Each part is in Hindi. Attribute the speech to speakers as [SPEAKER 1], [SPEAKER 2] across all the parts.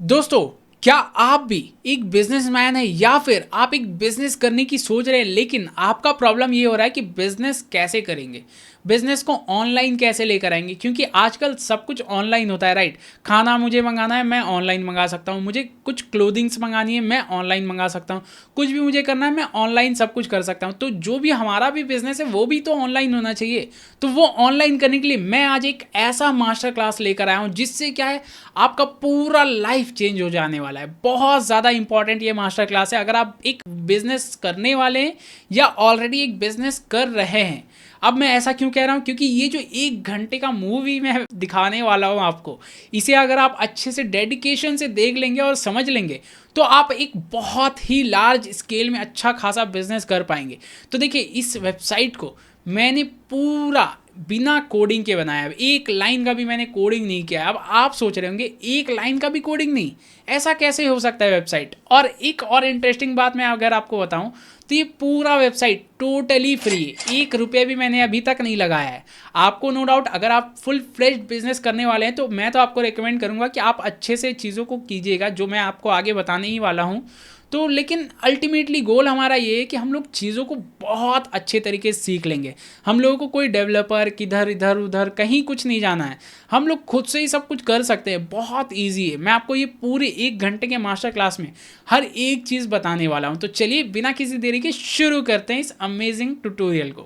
[SPEAKER 1] दोस्तों, क्या आप भी एक बिजनेसमैन है या फिर आप एक बिजनेस करने की सोच रहे हैं, लेकिन आपका प्रॉब्लम ये हो रहा है कि बिजनेस कैसे करेंगे, बिजनेस को ऑनलाइन कैसे लेकर आएंगे? क्योंकि आजकल सब कुछ ऑनलाइन होता है, राइट? खाना मुझे मंगाना है, मैं ऑनलाइन मंगा सकता हूँ। मुझे कुछ क्लोथिंग्स मंगानी है, मैं ऑनलाइन मंगा सकता हूँ। कुछ भी मुझे करना है, मैं ऑनलाइन सब कुछ कर सकता हूँ। तो जो भी हमारा भी बिजनेस है वो भी तो ऑनलाइन होना चाहिए। तो वो ऑनलाइन करने के लिए मैं आज एक ऐसा मास्टर क्लास लेकर आया हूँ जिससे क्या है, आपका पूरा लाइफ चेंज हो जाने वाला है। बहुत ज़्यादा इंपॉर्टेंट ये मास्टर क्लास है अगर आप एक बिजनेस करने वाले हैं या ऑलरेडी एक बिजनेस कर रहे हैं। अब मैं ऐसा क्यों कह रहा हूँ, क्योंकि ये जो 1 घंटे का मूवी मैं दिखाने वाला हूँ आपको, इसे अगर आप अच्छे से डेडिकेशन से देख लेंगे और समझ लेंगे तो आप एक बहुत ही लार्ज स्केल में अच्छा खासा बिजनेस कर पाएंगे। तो देखिए, इस वेबसाइट को मैंने पूरा बिना कोडिंग के बनाया है। एक लाइन का भी मैंने कोडिंग नहीं किया है। अब आप सोच रहे होंगे, एक लाइन का भी कोडिंग नहीं, ऐसा कैसे हो सकता है वेबसाइट? और एक और इंटरेस्टिंग बात मैं अगर आपको बताऊं, तो ये पूरा वेबसाइट टोटली फ्री है। 1 रुपये भी मैंने अभी तक नहीं लगाया है। आपको नो डाउट अगर आप फुल फ्लेज्ड बिजनेस करने वाले हैं तो मैं तो आपको रिकमेंड करूंगा कि आप अच्छे से चीज़ों को कीजिएगा, जो मैं आपको आगे बताने ही वाला हूँ। तो लेकिन अल्टीमेटली गोल हमारा ये है कि हम लोग चीज़ों को बहुत अच्छे तरीके से सीख लेंगे। हम लोगों को कोई डेवलपर किधर इधर उधर कहीं कुछ नहीं जाना है। हम लोग खुद से ही सब कुछ कर सकते हैं। बहुत ईजी है। मैं आपको ये पूरे 1 घंटे के मास्टर क्लास में हर एक चीज़ बताने वाला हूँ। तो चलिए बिना किसी देरी के शुरू करते हैं इस अमेजिंग ट्यूटोरियल को।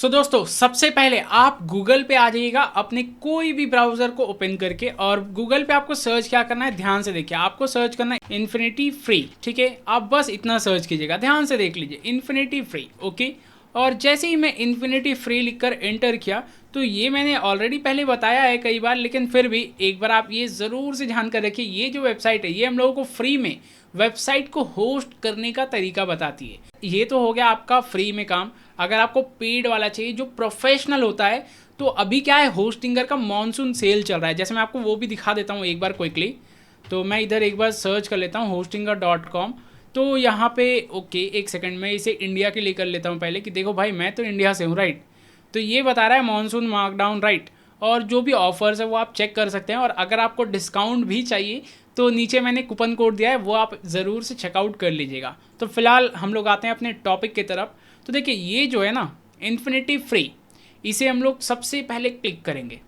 [SPEAKER 1] दोस्तों, सबसे पहले आप गूगल पे आ जाइएगा अपने कोई भी ब्राउजर को ओपन करके, और गूगल पे आपको सर्च क्या करना है, ध्यान से देखिए। आपको सर्च करना है इन्फिनिटी फ्री, ठीक है? आप बस इतना सर्च कीजिएगा, ध्यान से देख लीजिए, इन्फिनिटी फ्री, ओके। और जैसे ही मैं इन्फिनिटी फ्री लिखकर एंटर किया, तो ये मैंने ऑलरेडी पहले बताया है कई बार, लेकिन फिर भी एक बार आप ये ज़रूर से ध्यान कर रखिए। ये जो वेबसाइट है, ये हम लोगों को फ्री में वेबसाइट को होस्ट करने का तरीका बताती है। ये तो हो गया आपका फ्री में काम। अगर आपको पेड वाला चाहिए जो प्रोफेशनल होता है, तो अभी क्या है, होस्टिंगर का मॉनसून सेल चल रहा है। जैसे मैं आपको वो भी दिखा देता हूँ एक बार क्विकली। तो मैं इधर एक बार सर्च कर लेता हूँ hostinger.com। तो यहाँ पे ओके, एक सेकंड में इसे इंडिया के लिए कर लेता हूँ पहले, कि देखो भाई मैं तो इंडिया से हूँ, राइट? तो ये बता रहा है मॉनसून मार्कडाउन, राइट? और जो भी ऑफर्स है वो आप चेक कर सकते हैं। और अगर आपको डिस्काउंट भी चाहिए तो नीचे मैंने कूपन कोड दिया है, वो आप ज़रूर से चेकआउट कर लीजिएगा। तो फिलहाल हम लोग आते हैं अपने टॉपिक की तरफ। तो देखिए, ये जो है ना इन्फिनिटी फ्री, इसे हम लोग सबसे पहले क्लिक करेंगे।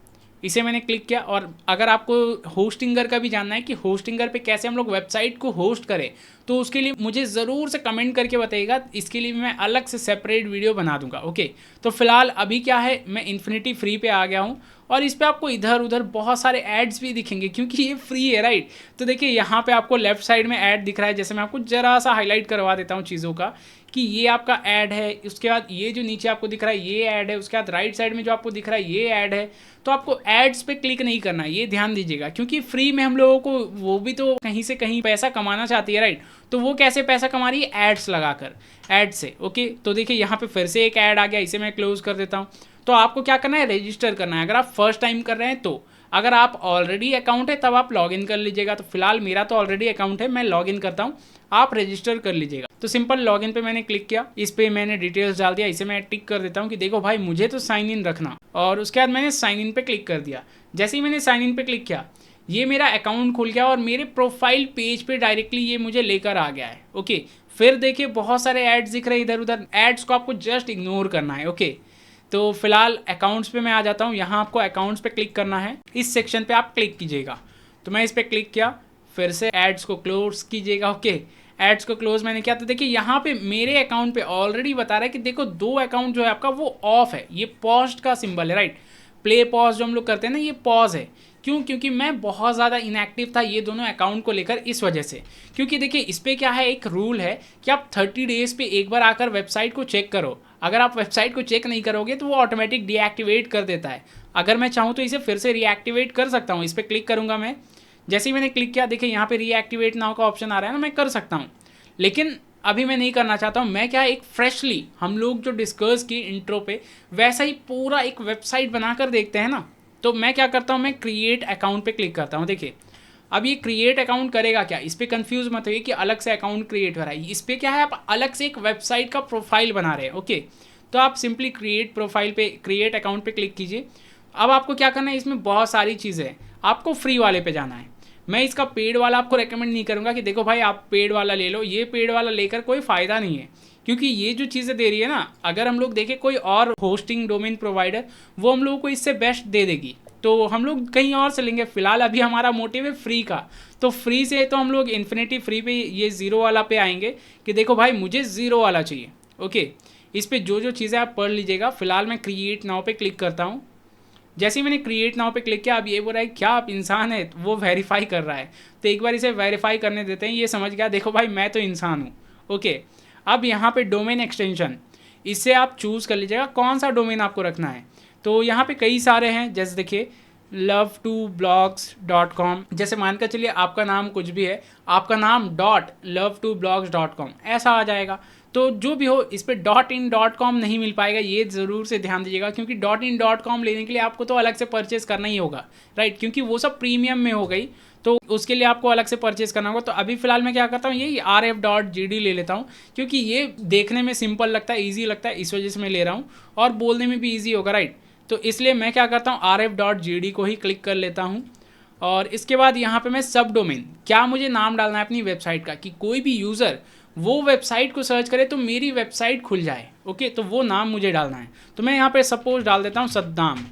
[SPEAKER 1] इसे मैंने क्लिक किया। और अगर आपको होस्टिंगर का भी जानना है कि होस्टिंगर पे कैसे हम लोग वेबसाइट को होस्ट करें, तो उसके लिए मुझे ज़रूर से कमेंट करके बताइएगा। इसके लिए मैं अलग से सेपरेट वीडियो बना दूंगा, ओके। तो फिलहाल अभी क्या है, मैं इन्फिनिटी फ्री पे आ गया हूँ। और इस पर आपको इधर उधर बहुत सारे एड्स भी दिखेंगे क्योंकि ये फ्री है, राइट? तो देखिए, यहाँ पे आपको लेफ्ट साइड में ऐड दिख रहा है। जैसे मैं आपको ज़रा सा हाईलाइट करवा देता हूँ चीज़ों का, कि ये आपका ऐड है। उसके बाद ये जो नीचे आपको दिख रहा है ये ऐड है। उसके बाद राइट साइड में जो आपको दिख रहा है ये ऐड है। तो आपको एड्स पे क्लिक नहीं करना है, ये ध्यान दीजिएगा, क्योंकि फ्री में हम लोगों को वो भी तो कहीं से कहीं पैसा कमाना चाहती है, राइट? तो वो कैसे पैसा कमा रही है? एड्स लगाकर, एड से, ओके। तो देखिए, यहाँ पे फिर से एक ऐड आ गया, इसे मैं क्लोज कर देता हूँ। तो आपको क्या करना है, रजिस्टर करना है। अगर आप फर्स्ट टाइम कर रहे हैं तो, अगर आप ऑलरेडी अकाउंट है तब आप लॉगिन कर लीजिएगा। तो फिलहाल मेरा तो ऑलरेडी अकाउंट है, मैं लॉगिन करता हूँ, आप रजिस्टर कर लीजिएगा। तो सिंपल लॉगिन पे मैंने क्लिक किया, इस पे मैंने डिटेल्स डाल दिया। इसे मैं टिक कर देता हूँ कि देखो भाई मुझे तो साइन इन रखना। और उसके बाद मैंने साइन इन पे क्लिक कर दिया। जैसे ही मैंने साइन इन पे क्लिक किया, ये मेरा अकाउंट खुल गया और मेरे प्रोफाइल पेज पे डायरेक्टली ये मुझे लेकर आ गया है, ओके। फिर देखिए, बहुत सारे एड्स दिख रहे हैं इधर उधर। एड्स को आपको जस्ट इग्नोर करना है, ओके। तो फिलहाल अकाउंट्स पे मैं आ जाता हूँ। यहाँ आपको अकाउंट्स पे क्लिक करना है, इस सेक्शन पे आप क्लिक कीजिएगा। तो मैं इस पर क्लिक किया, फिर से एड्स को क्लोज कीजिएगा, ओके। एड्स को क्लोज मैंने किया। तो देखिए, यहाँ पे मेरे अकाउंट पे ऑलरेडी बता रहा है कि देखो 2 अकाउंट जो है आपका वो ऑफ है। ये पॉज का सिंबल है, राइट? प्ले पॉज जो हम लोग करते हैं ना, ये पॉज है। क्यों? क्योंकि मैं बहुत ज़्यादा इनएक्टिव था ये दोनों अकाउंट को लेकर, इस वजह से। क्योंकि देखिए, इस पर क्या है, एक रूल है कि आप 30 डेज़ पे एक बार आकर वेबसाइट को चेक करो। अगर आप वेबसाइट को चेक नहीं करोगे तो वो ऑटोमेटिक डीएक्टिवेट कर देता है। अगर मैं चाहूँ तो इसे फिर से रीएक्टिवेट कर सकता हूँ। इस पर क्लिक करूँगा मैं। जैसे ही मैंने क्लिक किया, देखिए यहाँ पे रीएक्टिवेट नाउ का ऑप्शन आ रहा है ना, मैं कर सकता हूँ। लेकिन अभी मैं नहीं करना चाहता हूँ। मैं क्या, एक फ्रेशली हम लोग जो डिस्कस की इंट्रो पे, वैसा ही पूरा एक वेबसाइट बनाकर देखते हैं ना। तो मैं क्या करता हूँ, मैं क्रिएट अकाउंट पे क्लिक करता हूँ। देखिए, अब ये क्रिएट अकाउंट करेगा क्या, इस पर कंफ्यूज मत होइए कि अलग से अकाउंट क्रिएट हो रहा है। इस पर क्या है, आप अलग से एक वेबसाइट का प्रोफाइल बना रहे हैं। ओके, तो आप सिंपली क्रिएट प्रोफाइल पे, क्रिएट अकाउंट पे क्लिक कीजिए। अब आपको क्या करना है, इसमें बहुत सारी चीज़ें हैं, आपको फ्री वाले पे जाना है। मैं इसका पेड वाला आपको रेकमेंड नहीं करूँगा कि देखो भाई आप पेड वाला ले लो, ये पेड वाला लेकर कोई फ़ायदा नहीं है, क्योंकि ये जो चीज़ें दे रही है ना, अगर हम लोग देखें कोई और होस्टिंग डोमेन प्रोवाइडर, वो हम लोगों को इससे बेस्ट दे देगी, तो हम लोग कहीं और से लेंगे। फिलहाल अभी हमारा मोटिव है फ्री का, तो फ्री से तो हम लोग इन्फिनिटी फ्री पे, ये ज़ीरो वाला पे आएंगे कि देखो भाई मुझे ज़ीरो वाला चाहिए। ओके, इस पर जो चीज़ें आप पढ़ लीजिएगा। फिलहाल मैं क्रिएट नाउ पे क्लिक करता हूँ। जैसे ही मैंने क्रिएट नाउ पे क्लिक किया, अब ये बोल रहा है क्या आप इंसान है, वो वेरीफाई कर रहा है, तो एक बार इसे वेरीफाई करने देते हैं। ये समझ गया, देखो भाई मैं तो इंसान हूँ। ओके, अब यहाँ पे डोमेन एक्सटेंशन, इससे आप चूज़ कर लीजिएगा कौन सा डोमेन आपको रखना है। तो यहाँ पे कई सारे हैं, जैसे देखिए love2blogs.com, जैसे मानकर चलिए आपका नाम कुछ भी है, आपका नाम .love2blogs.com ऐसा आ जाएगा। तो जो भी हो, इस पर .in.com नहीं मिल पाएगा, ये ज़रूर से ध्यान दीजिएगा, क्योंकि .in.com लेने के लिए आपको तो अलग से परचेज़ करना ही होगा, राइट, क्योंकि वो सब प्रीमियम में हो गई, तो उसके लिए आपको अलग से परचेज़ करना होगा। तो अभी फ़िलहाल मैं क्या करता हूँ, ये rf.gd ले लेता हूँ, क्योंकि ये देखने में सिंपल लगता है, ईजी लगता है, इस वजह से मैं ले रहा हूँ, और बोलने में भी ईजी होगा, राइट। तो इसलिए मैं क्या करता हूँ, rf.gd को ही क्लिक कर लेता हूँ। और इसके बाद यहाँ पे मैं सब डोमेन, क्या मुझे नाम डालना है अपनी वेबसाइट का, कि कोई भी यूज़र वो वेबसाइट को सर्च करे तो मेरी वेबसाइट खुल जाए। ओके, तो वो नाम मुझे डालना है। तो मैं यहाँ पे सपोज डाल देता हूँ सद्दाम।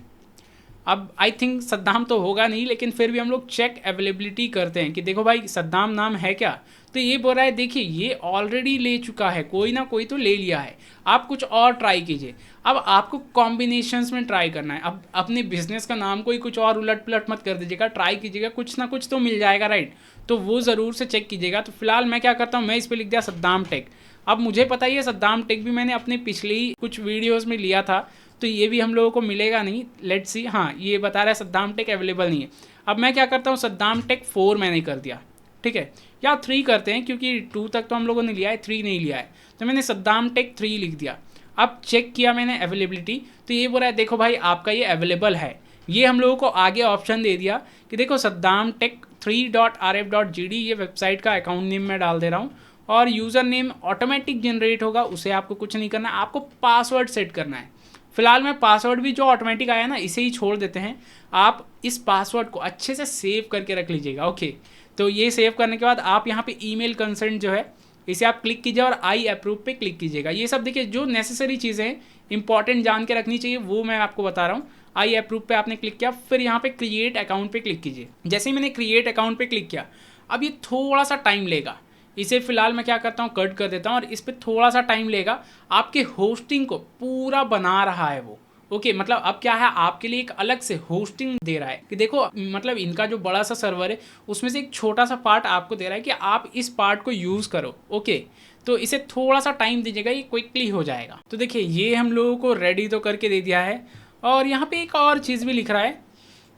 [SPEAKER 1] अब आई थिंक सद्दाम तो होगा नहीं, लेकिन फिर भी हम लोग चेक अवेलेबिलिटी करते हैं कि देखो भाई सद्दाम नाम है क्या। तो ये बोल रहा है देखिए ये ऑलरेडी ले चुका है, कोई ना कोई तो ले लिया है, आप कुछ और ट्राई कीजिए। अब आपको कॉम्बिनेशंस में ट्राई करना है। अब अपने बिजनेस का नाम कोई कुछ और उलट पुलट मत कर दीजिएगा, ट्राई कीजिएगा, कुछ ना कुछ तो मिल जाएगा, राइट। तो वो ज़रूर से चेक कीजिएगा। तो फिलहाल मैं क्या करता हूँ, मैं इस पर लिख दिया सद्दाम टेक। अब मुझे पता ही है सद्दाम टेक भी मैंने अपने पिछली कुछ वीडियोज़ में लिया था, तो ये भी हम लोगों को मिलेगा नहीं, लेट्स सी। हाँ, ये बता रहा है सद्दाम टेक अवेलेबल नहीं है। अब मैं क्या करता हूँ, सद्दाम टेक 4 मैंने कर दिया, ठीक है, या 3 करते हैं, क्योंकि 2 तक तो हम लोगों ने लिया है, 3 नहीं लिया है। तो मैंने सद्दाम टेक 3 लिख दिया। अब चेक किया मैंने अवेलेबिलिटी, तो ये बोल रहा है देखो भाई आपका ये अवेलेबल है। ये हम लोगों को आगे ऑप्शन दे दिया कि देखो सद्दाम टेक 3.rf.gd, ये वेबसाइट का अकाउंट नेम मैं डाल दे रहा हूँ, और यूज़र नेम ऑटोमेटिक जनरेट होगा, उसे आपको कुछ नहीं करना है, आपको पासवर्ड सेट करना है। फिलहाल मैं पासवर्ड भी जो ऑटोमेटिक आया ना, इसे ही छोड़ देते हैं। आप इस पासवर्ड को अच्छे से सेव करके रख लीजिएगा। ओके, तो ये सेव करने के बाद आप यहाँ पे ईमेल कंसेंट जो है, इसे आप क्लिक कीजिए और आई अप्रूव पे क्लिक कीजिएगा। ये सब देखिए जो नेसेसरी चीज़ें हैं, इंपॉर्टेंट जान के रखनी चाहिए, वो मैं आपको बता रहा हूँ। आई अप्रूव पे आपने क्लिक किया, फिर यहाँ पे क्रिएट अकाउंट पे क्लिक कीजिए। जैसे ही मैंने क्रिएट अकाउंट पे क्लिक किया, अब ये थोड़ा सा टाइम लेगा, इसे फिलहाल मैं क्या करता हूँ, कट कर देता हूँ, और इस पर थोड़ा सा टाइम लेगा। आपके होस्टिंग को पूरा बना रहा है वो। ओके, मतलब अब क्या है, आपके लिए एक अलग से होस्टिंग दे रहा है कि देखो, मतलब इनका जो बड़ा सा सर्वर है उसमें से एक छोटा सा पार्ट आपको दे रहा है कि आप इस पार्ट को यूज़ करो। ओके, तो इसे थोड़ा सा टाइम दीजिएगा, ये क्विकली हो जाएगा। तो देखिए ये हम लोगों को रेडी तो करके दे दिया है। और यहाँ पे एक और चीज़ भी लिख रहा है,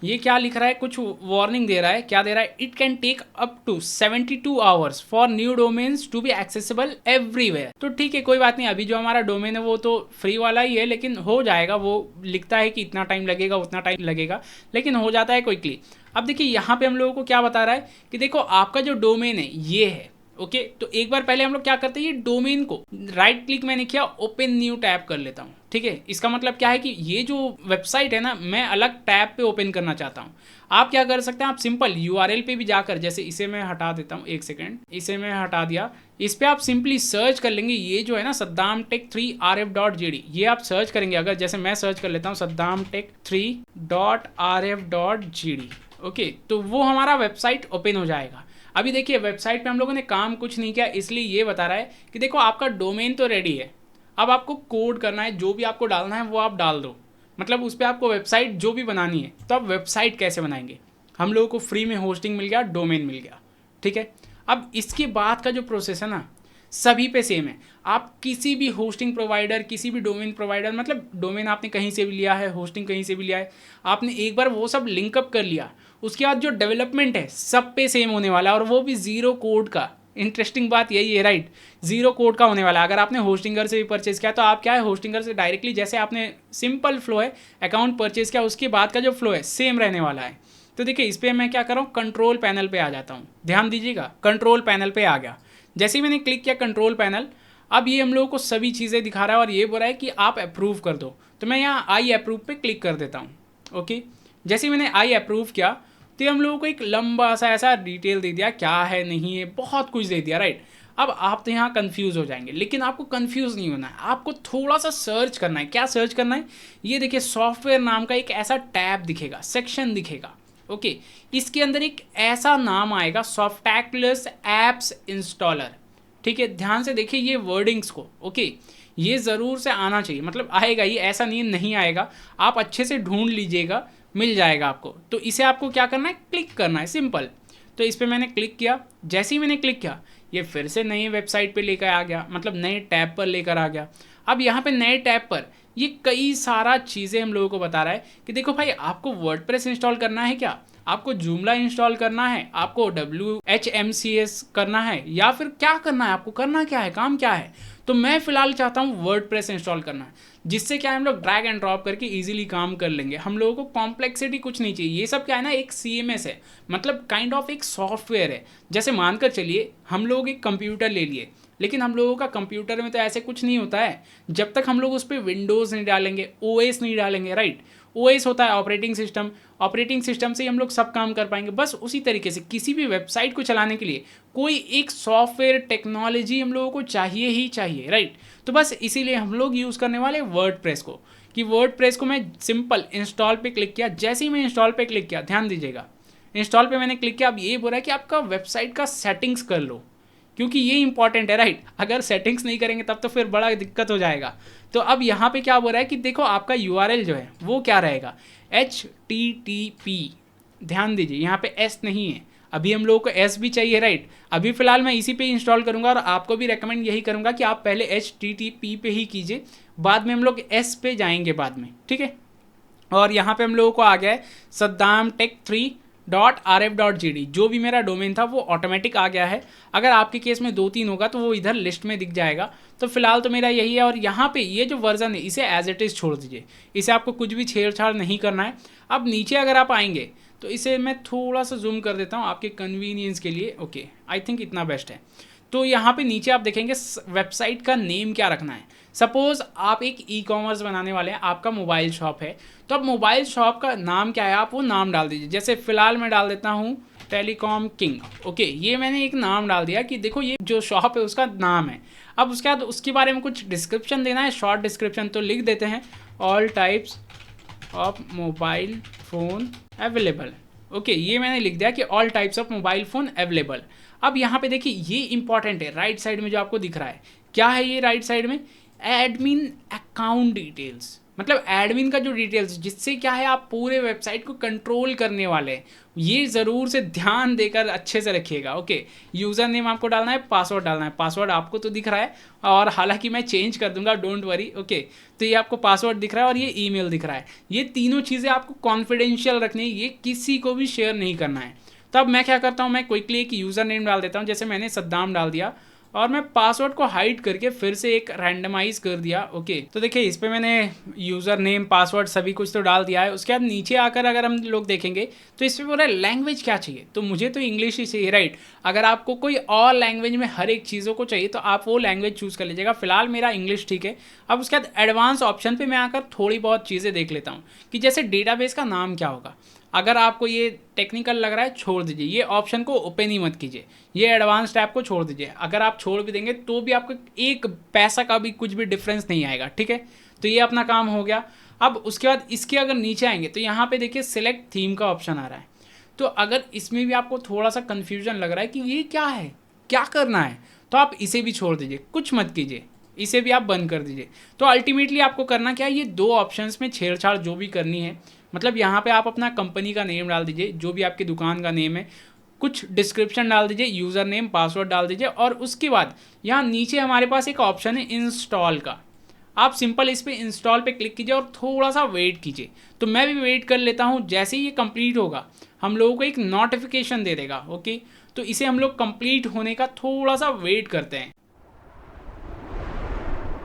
[SPEAKER 1] ये क्या लिख रहा है, कुछ वार्निंग दे रहा है। क्या दे रहा है, it can take up to 72 hours for new domains to be accessible everywhere. तो ठीक है, कोई बात नहीं, अभी जो हमारा डोमेन है वो तो फ्री वाला ही है, लेकिन हो जाएगा। वो लिखता है कि इतना टाइम लगेगा, उतना टाइम लगेगा, लेकिन हो जाता है क्विकली। अब देखिए यहाँ पे हम लोगों को क्या बता रहा है कि देखो आपका जो डोमेन है ये है। ओके, तो एक बार पहले हम लोग क्या करते हैं, ये डोमेन को राइट क्लिक मैंने किया, ओपन न्यू टैब कर लेता हूँ। ठीक है, इसका मतलब क्या है कि ये जो वेबसाइट है ना, मैं अलग टैब पे ओपन करना चाहता हूँ। आप क्या कर सकते हैं, आप सिंपल यूआरएल पे भी जाकर, जैसे इसे मैं हटा देता हूँ, एक सेकेंड, इसे मैं हटा दिया। इस पर आप सिंपली सर्च कर लेंगे, ये जो है ना सद्दाम टेक 3rf.gd, ये आप सर्च करेंगे। अगर जैसे मैं सर्च कर लेता हूँ सद्दाम टेक 3.rf.gd, ओके, तो वो हमारा वेबसाइट ओपन हो जाएगा। अभी देखिए वेबसाइट पे हम लोगों ने काम कुछ नहीं किया, इसलिए ये बता रहा है कि देखो आपका डोमेन तो रेडी है, अब आपको कोड करना है, जो भी आपको डालना है वो आप डाल दो। मतलब उस पर आपको वेबसाइट जो भी बनानी है। तो अब वेबसाइट कैसे बनाएंगे, हम लोगों को फ्री में होस्टिंग मिल गया, डोमेन मिल गया, ठीक है। अब इसके बाद का जो प्रोसेस है ना, सभी पे सेम है। आप किसी भी होस्टिंग प्रोवाइडर, किसी भी डोमेन प्रोवाइडर, मतलब डोमेन आपने कहीं से भी लिया है, होस्टिंग कहीं से भी लिया है, आपने एक बार वो सब लिंकअप कर लिया, उसके बाद जो डेवलपमेंट है सब पे सेम होने वाला है, और वो भी ज़ीरो कोड का। इंटरेस्टिंग बात यही है, राइट, ज़ीरो कोड का होने वाला है। अगर आपने होस्टिंगर से भी परचेज़ किया तो आप क्या है, होस्टिंगर से डायरेक्टली, जैसे आपने सिंपल फ्लो है, अकाउंट परचेज़ किया, उसके बाद का जो फ्लो है सेम रहने वाला है। तो देखिए इस पर मैं क्या कर रहा हूँ, कंट्रोल पैनल पे आ जाता हूँ। ध्यान दीजिएगा, कंट्रोल पैनल पे आ गया। जैसे ही मैंने क्लिक किया कंट्रोल पैनल, अब ये हम लोगों को सभी चीज़ें दिखा रहा है और ये बोल रहा है कि आप अप्रूव कर दो। तो मैं यहाँ आई अप्रूव पे क्लिक कर देता हूँ। ओके, जैसे ही मैंने आई अप्रूव किया तो ये हम लोगों को एक लंबा सा ऐसा डिटेल दे दिया, क्या है नहीं है, बहुत कुछ दे दिया, राइट। अब आप तो यहाँ कंफ्यूज हो जाएंगे, लेकिन आपको कंफ्यूज नहीं होना है, आपको थोड़ा सा सर्च करना है। क्या सर्च करना है, ये देखिए सॉफ्टवेयर नाम का एक ऐसा टैब दिखेगा, सेक्शन दिखेगा। ओके, इसके अंदर एक ऐसा नाम आएगा, सॉफ्टैक्युलस एप्स इंस्टॉलर। ठीक है, ध्यान से देखिए ये वर्डिंग्स को। ओके, ये ज़रूर से आना चाहिए, मतलब आएगा ही, ऐसा नहीं आएगा। आप अच्छे से ढूंढ लीजिएगा, मिल जाएगा आपको। तो इसे आपको क्या करना है, क्लिक करना है, सिंपल। तो इस पर मैंने क्लिक किया। जैसे ही मैंने क्लिक किया ये फिर से नई वेबसाइट पे लेकर आ गया, मतलब नए टैब पर लेकर आ गया। अब यहाँ पे नए टैब पर ये कई सारा चीज़ें हम लोगों को बता रहा है कि देखो भाई, आपको वर्डप्रेस इंस्टॉल करना है क्या, आपको जूमला इंस्टॉल करना है, आपको WHMCS करना है, या फिर क्या करना है, आपको करना क्या है, काम क्या है। तो मैं फिलहाल चाहता हूँ वर्डप्रेस इंस्टॉल करना है, जिससे क्या है हम लोग ड्रैग एंड ड्रॉप करके इजीली काम कर लेंगे। हम लोगों को कॉम्प्लेक्सिटी कुछ नहीं चाहिए। ये सब क्या है ना, एक CMS है, मतलब काइंड ऑफ एक सॉफ्टवेयर है। जैसे मानकर चलिए हम लोग एक कंप्यूटर ले लिए, लेकिन हम लोगों का कंप्यूटर में तो ऐसे कुछ नहीं होता है जब तक हम लोग उस पर विंडोज़ नहीं डालेंगे, OS नहीं डालेंगे, राइट। OS होता है ऑपरेटिंग सिस्टम, ऑपरेटिंग सिस्टम से ही हम लोग सब काम कर पाएंगे। बस उसी तरीके से किसी भी वेबसाइट को चलाने के लिए कोई एक सॉफ्टवेयर टेक्नोलॉजी हम लोगों को चाहिए ही चाहिए, राइट। तो बस इसीलिए हम लोग यूज़ करने वाले वर्डप्रेस को, कि वर्डप्रेस को मैं सिंपल इंस्टॉल पे क्लिक किया। जैसे ही मैं इंस्टॉल पे क्लिक किया, ध्यान दीजिएगा, इंस्टॉल पे मैंने क्लिक किया। अब ये बोल रहा है कि आपका वेबसाइट का सेटिंग्स कर लो, क्योंकि ये इंपॉर्टेंट है, राइट। अगर सेटिंग्स नहीं करेंगे तब तो फिर बड़ा दिक्कत हो जाएगा। तो अब यहाँ पे क्या बोल रहा है कि देखो आपका URL जो है वो क्या रहेगा, HTTP। ध्यान दीजिए यहाँ पे S नहीं है, अभी हम लोगों को S भी चाहिए, राइट। अभी फिलहाल मैं इसी पे इंस्टॉल करूँगा और आपको भी रेकमेंड यही करूँगा कि आप पहले HTTP पे ही कीजिए, बाद में हम लोग S पे जाएंगे बाद में, ठीक है। और यहाँ पे हम लोगों को आ गया है saddamtech3.rf.gd, जो भी मेरा डोमेन था वो ऑटोमेटिक आ गया है। अगर आपके केस में 2-3 होगा तो वो इधर लिस्ट में दिख जाएगा। तो फिलहाल तो मेरा यही है। और यहाँ पे ये जो वर्जन है इसे एज इट इज़ छोड़ दीजिए, इसे आपको कुछ भी छेड़छाड़ नहीं करना है। अब नीचे अगर आप आएंगे तो इसे मैं थोड़ा सा जूम कर देता हूँ आपके कन्वीनियंस के लिए। ओके, आई थिंक इतना बेस्ट है। तो यहाँ पे नीचे आप देखेंगे वेबसाइट का नेम क्या रखना है। सपोज़ आप एक ई-कॉमर्स बनाने वाले हैं, आपका मोबाइल शॉप है, तो अब मोबाइल शॉप का नाम क्या है आप वो नाम डाल दीजिए। जैसे फ़िलहाल मैं डाल देता हूँ टेलीकॉम किंग। ओके, ये मैंने एक नाम डाल दिया कि देखो ये जो शॉप है उसका नाम है। अब उसके बाद उसके बारे में कुछ डिस्क्रिप्शन देना है, शॉर्ट डिस्क्रिप्शन। तो लिख देते हैं all types of mobile phone available. Okay, ये मैंने लिख दिया कि all types of mobile phone available. अब यहाँ पे देखिए ये इंपॉर्टेंट है, राइट साइड में जो आपको दिख रहा है, क्या है ये राइट साइड में, एडमिन अकाउंट डिटेल्स, मतलब एडमिन का जो डिटेल्स, जिससे क्या है आप पूरे वेबसाइट को कंट्रोल करने वाले हैं। ये ज़रूर से ध्यान देकर अच्छे से रखिएगा। ओके, यूज़र नेम आपको डालना है, पासवर्ड डालना है। पासवर्ड आपको तो दिख रहा है, और हालांकि मैं चेंज कर दूंगा, डोंट वरी। ओके, तो ये आपको पासवर्ड दिख रहा है और ये ईमेल दिख रहा है। ये तीनों चीज़ें आपको कॉन्फिडेंशियल रखनी है, ये किसी को भी शेयर नहीं करना है। तो अब मैं क्या करता हूँ, मैं क्विकली एक यूज़र नेम डाल देता हूँ, जैसे मैंने सद्दाम डाल दिया, और मैं पासवर्ड को हाइड करके फिर से एक रैंडमाइज कर दिया। ओके, तो देखिए इस पर मैंने यूज़र नेम पासवर्ड सभी कुछ तो डाल दिया है। उसके बाद नीचे आकर अगर हम लोग देखेंगे तो इस पर बोला लैंग्वेज क्या चाहिए, तो मुझे तो इंग्लिश ही चाहिए, राइट। अगर आपको कोई और लैंग्वेज में हर एक चीज़ों को चाहिए तो आप वो लैंग्वेज चूज़ कर लीजिएगा। फिलहाल मेरा इंग्लिश ठीक है। अब उसके बाद एडवांस ऑप्शन पर मैं आकर थोड़ी बहुत चीज़ें देख लेता हूँ कि जैसे डेटाबेस का नाम क्या होगा। अगर आपको ये टेक्निकल लग रहा है छोड़ दीजिए, ये ऑप्शन को ओपन ही मत कीजिए, ये एडवांस टैब को छोड़ दीजिए। अगर आप छोड़ भी देंगे तो भी आपको एक पैसा का भी कुछ भी डिफरेंस नहीं आएगा, ठीक है। तो ये अपना काम हो गया। अब उसके बाद इसके अगर नीचे आएंगे तो यहाँ पे देखिए सिलेक्ट थीम का ऑप्शन आ रहा है। तो अगर इसमें भी आपको थोड़ा सा कन्फ्यूजन लग रहा है कि ये क्या है, क्या करना है, तो आप इसे भी छोड़ दीजिए, कुछ मत कीजिए, इसे भी आप बंद कर दीजिए। तो अल्टीमेटली आपको करना क्या है, ये दो ऑप्शंस में छेड़छाड़ जो भी करनी है, मतलब यहाँ पे आप अपना कंपनी का नेम डाल दीजिए, जो भी आपकी दुकान का नेम है, कुछ डिस्क्रिप्शन डाल दीजिए, यूज़र नेम पासवर्ड डाल दीजिए, और उसके बाद यहाँ नीचे हमारे पास एक ऑप्शन है इंस्टॉल का। आप सिंपल इस पर इंस्टॉल पे क्लिक कीजिए और थोड़ा सा वेट कीजिए। तो मैं भी वेट कर लेता हूँ। जैसे ही ये कंप्लीट होगा हम लोगों को एक नोटिफिकेशन दे देगा। ओके, तो इसे हम लोग कंप्लीट होने का थोड़ा सा वेट करते हैं।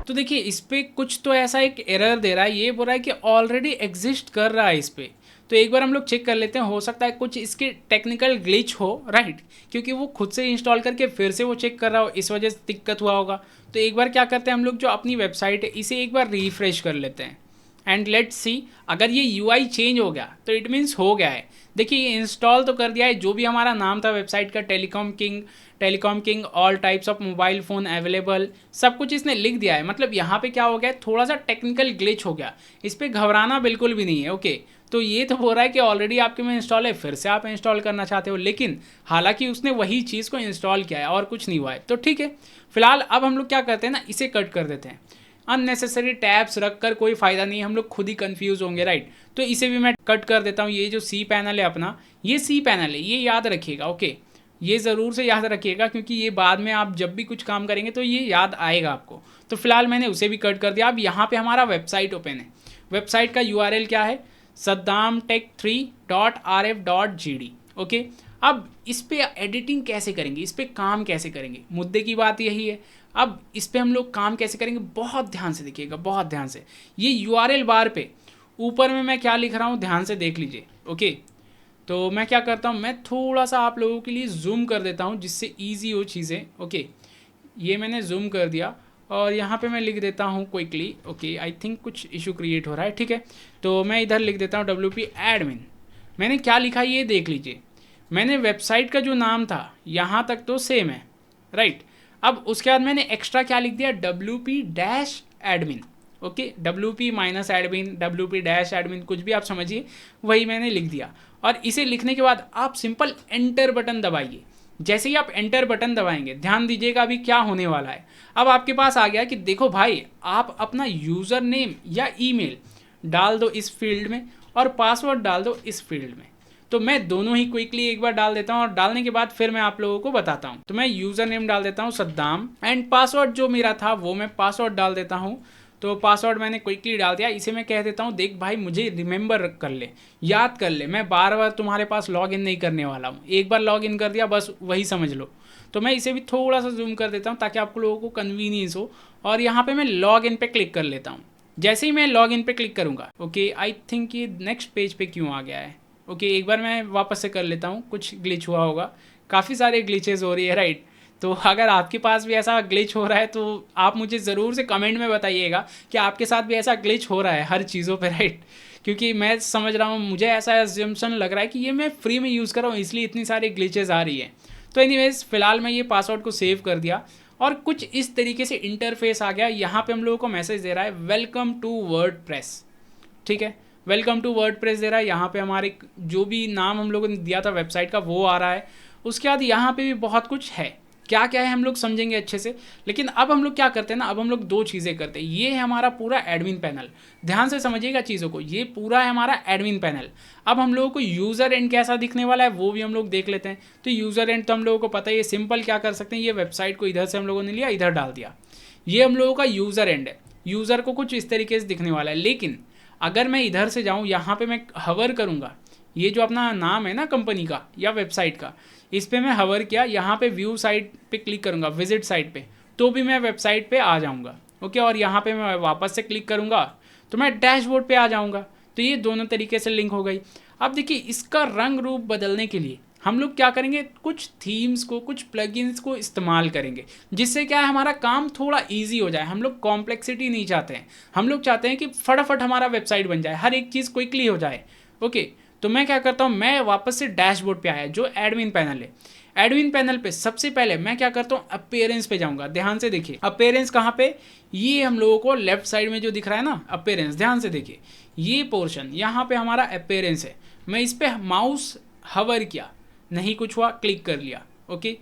[SPEAKER 1] तो देखिए इस पर कुछ तो ऐसा एक एरर दे रहा है, ये बोल रहा है कि ऑलरेडी एग्जिस्ट कर रहा है इस पर। तो एक बार हम लोग चेक कर लेते हैं, हो सकता है कुछ इसके टेक्निकल ग्लिच हो, राइट, क्योंकि वो खुद से इंस्टॉल करके फिर से वो चेक कर रहा हो, इस वजह से दिक्कत हुआ होगा। तो एक बार क्या करते हैं हम लोग, जो अपनी वेबसाइट है इसे एक बार रिफ्रेश कर लेते हैं एंड लेट्स सी। अगर ये यूआई चेंज हो गया तो इट मीन्स हो गया है। देखिए ये इंस्टॉल तो कर दिया है, जो भी हमारा नाम था वेबसाइट का, telecom king all types of mobile phone available, सब कुछ इसने लिख दिया है। मतलब यहाँ पे क्या हो गया, थोड़ा सा टेक्निकल ग्लिच हो गया, इस पर घबराना बिल्कुल भी नहीं है। ओके, तो ये तो हो रहा है कि ऑलरेडी आपके में इंस्टॉल है, फिर से आप इंस्टॉल करना चाहते हो, लेकिन हालांकि उसने वही चीज़ को इंस्टॉल किया है और कुछ नहीं हुआ है, तो ठीक है। फिलहाल अब हम लोग क्या करते हैं ना, इसे कट कर देते हैं। अननेसेसरी टैब्स रखकर कोई फ़ायदा नहीं है, हम लोग खुद ही कंफ्यूज होंगे, राइट। तो इसे भी मैं कट कर देता हूँ। ये जो सी पैनल है अपना, ये सी पैनल है, ये याद रखिएगा। ओके, ये ज़रूर से याद रखिएगा, क्योंकि ये बाद में आप जब भी कुछ काम करेंगे तो ये याद आएगा आपको। तो फिलहाल मैंने उसे भी कट कर दिया। अब यहाँ पे हमारा वेबसाइट ओपन है। वेबसाइट का यूआरएल क्या है, saddamtech3.rf.gd। ओके, अब इस पे एडिटिंग कैसे करेंगे, इस पे काम कैसे करेंगे, मुद्दे की बात यही है। अब इस पे हम लोग काम कैसे करेंगे, बहुत ध्यान से देखिएगा, बहुत ध्यान से। ये यूआरएल बार पे ऊपर में मैं क्या लिख रहा हूँ, ध्यान से देख लीजिए। ओके, तो मैं क्या करता हूँ, मैं थोड़ा सा आप लोगों के लिए जूम कर देता हूँ जिससे ईजी हो चीज़ें। ओके, ये मैंने जूम कर दिया और यहाँ पे मैं लिख देता हूँ क्विकली। ओके, आई थिंक कुछ इशू क्रिएट हो रहा है, ठीक है। तो मैं इधर लिख देता हूँ WP एडमिन। मैंने क्या लिखा ये देख लीजिए। मैंने वेबसाइट का जो नाम था यहाँ तक तो सेम है, राइट। अब उसके बाद मैंने एक्स्ट्रा क्या लिख दिया, WP-admin। ओके, WP-admin, WP-admin, कुछ भी आप समझिए, वही मैंने लिख दिया। और इसे लिखने के बाद आप सिंपल एंटर बटन दबाइए। जैसे ही आप एंटर बटन दबाएंगे, ध्यान दीजिएगा अभी क्या होने वाला है। अब आपके पास आ गया कि देखो भाई, आप अपना यूज़र नेम या ईमेल डाल दो इस फील्ड में और पासवर्ड डाल दो इस फील्ड में। तो मैं दोनों ही क्विकली एक बार डाल देता हूँ, और डालने के बाद फिर मैं आप लोगों को बताता हूँ। तो मैं यूज़र नेम डाल देता हूँ सद्दाम, एंड पासवर्ड जो मेरा था वो मैं पासवर्ड डाल देता हूँ। तो पासवर्ड मैंने क्विकली डाल दिया। इसे मैं कह देता हूँ, देख भाई मुझे रिमेंबर कर ले, याद कर ले, मैं बार बार तुम्हारे पास लॉग इन नहीं करने वाला हूँ, एक बार लॉग इन कर दिया बस वही समझ लो। तो मैं इसे भी थोड़ा सा जूम कर देता हूँ ताकि आप लोगों को कन्वीनियंस हो, और यहाँ पे मैं लॉग इन पे क्लिक कर लेता हूँ। जैसे ही मैं लॉग इन पे क्लिक करूँगा, ओके, आई थिंक ये नेक्स्ट पेज पे क्यों आ गया है। ओके, एक बार मैं वापस से कर लेता हूँ, कुछ ग्लिच हुआ होगा, काफ़ी सारे ग्लिचेस हो रही है, राइट। तो अगर आपके पास भी ऐसा ग्लिच हो रहा है तो आप मुझे ज़रूर से कमेंट में बताइएगा कि आपके साथ भी ऐसा ग्लिच हो रहा है हर चीज़ों पे, राइट। क्योंकि मैं समझ रहा हूँ, मुझे ऐसा एज्यूम्पशन लग रहा है कि ये मैं फ्री में यूज़ कर रहा हूँ, इसलिए इतनी सारी ग्लिचेस आ रही है। तो एनीवेज, फ़िलहाल मैं ये पासवर्ड को सेव कर दिया और कुछ इस तरीके से इंटरफेस आ गया। यहाँ पे हम लोगों को मैसेज दे रहा है वेलकम टू वर्डप्रेस, ठीक है, वेलकम टू वर्डप्रेस दे रहा है। यहाँ पे हमारे जो भी नाम हम लोगों ने दिया था वेबसाइट का वो आ रहा है। उसके बाद यहाँ पे भी बहुत कुछ है, क्या क्या है हम लोग समझेंगे अच्छे से। लेकिन अब हम लोग क्या करते हैं ना, अब हम लोग दो चीज़ें करते हैं। ये है हमारा पूरा एडमिन पैनल, ध्यान से समझिएगा चीज़ों को, ये पूरा है हमारा एडमिन पैनल। अब हम लोगों को यूज़र एंड कैसा दिखने वाला है वो भी हम लोग देख लेते हैं। तो यूज़र एंड तो हम लोगों को पता है, ये सिंपल क्या कर सकते हैं, ये वेबसाइट को इधर से हम लोगों ने लिया, इधर डाल दिया, ये हम लोगों का यूज़र एंड है। यूज़र को कुछ इस तरीके से दिखने वाला है। लेकिन अगर मैं इधर से जाऊँ, यहाँ पर मैं हवर करूँगा, ये जो अपना नाम है ना कंपनी का या वेबसाइट का, इस पर मैं हवर किया, यहाँ पे व्यू साइट पे क्लिक करूँगा, विजिट साइट पे, तो भी मैं वेबसाइट पे आ जाऊँगा। ओके, और यहाँ पे मैं वापस से क्लिक करूँगा तो मैं डैशबोर्ड पे आ जाऊँगा। तो ये दोनों तरीके से लिंक हो गई। अब देखिए, इसका रंग रूप बदलने के लिए हम लोग क्या करेंगे, कुछ थीम्स को, कुछ प्लगइन्स को इस्तेमाल करेंगे, जिससे क्या है हमारा काम थोड़ा ईजी हो जाए। हम लोग कॉम्प्लेक्सिटी नहीं चाहते हैं, हम लोग चाहते हैं कि फटाफट हमारा वेबसाइट बन जाए, हर एक चीज़ क्विकली हो जाए। ओके, तो मैं क्या करता हूँ, मैं वापस से डैशबोर्ड पे आया जो एडमिन पैनल है। एडमिन पैनल पे सबसे पहले मैं क्या करता हूँ, अपीयरेंस पे जाऊँगा। ध्यान से देखिए, अपीयरेंस कहाँ पे, ये हम लोगों को लेफ्ट साइड में जो दिख रहा है ना अपीयरेंस, ध्यान से देखिए, ये पोर्शन यहाँ पे हमारा अपीयरेंस है। मैं इस पर माउस हवर किया, नहीं कुछ हुआ, क्लिक कर लिया। ओके,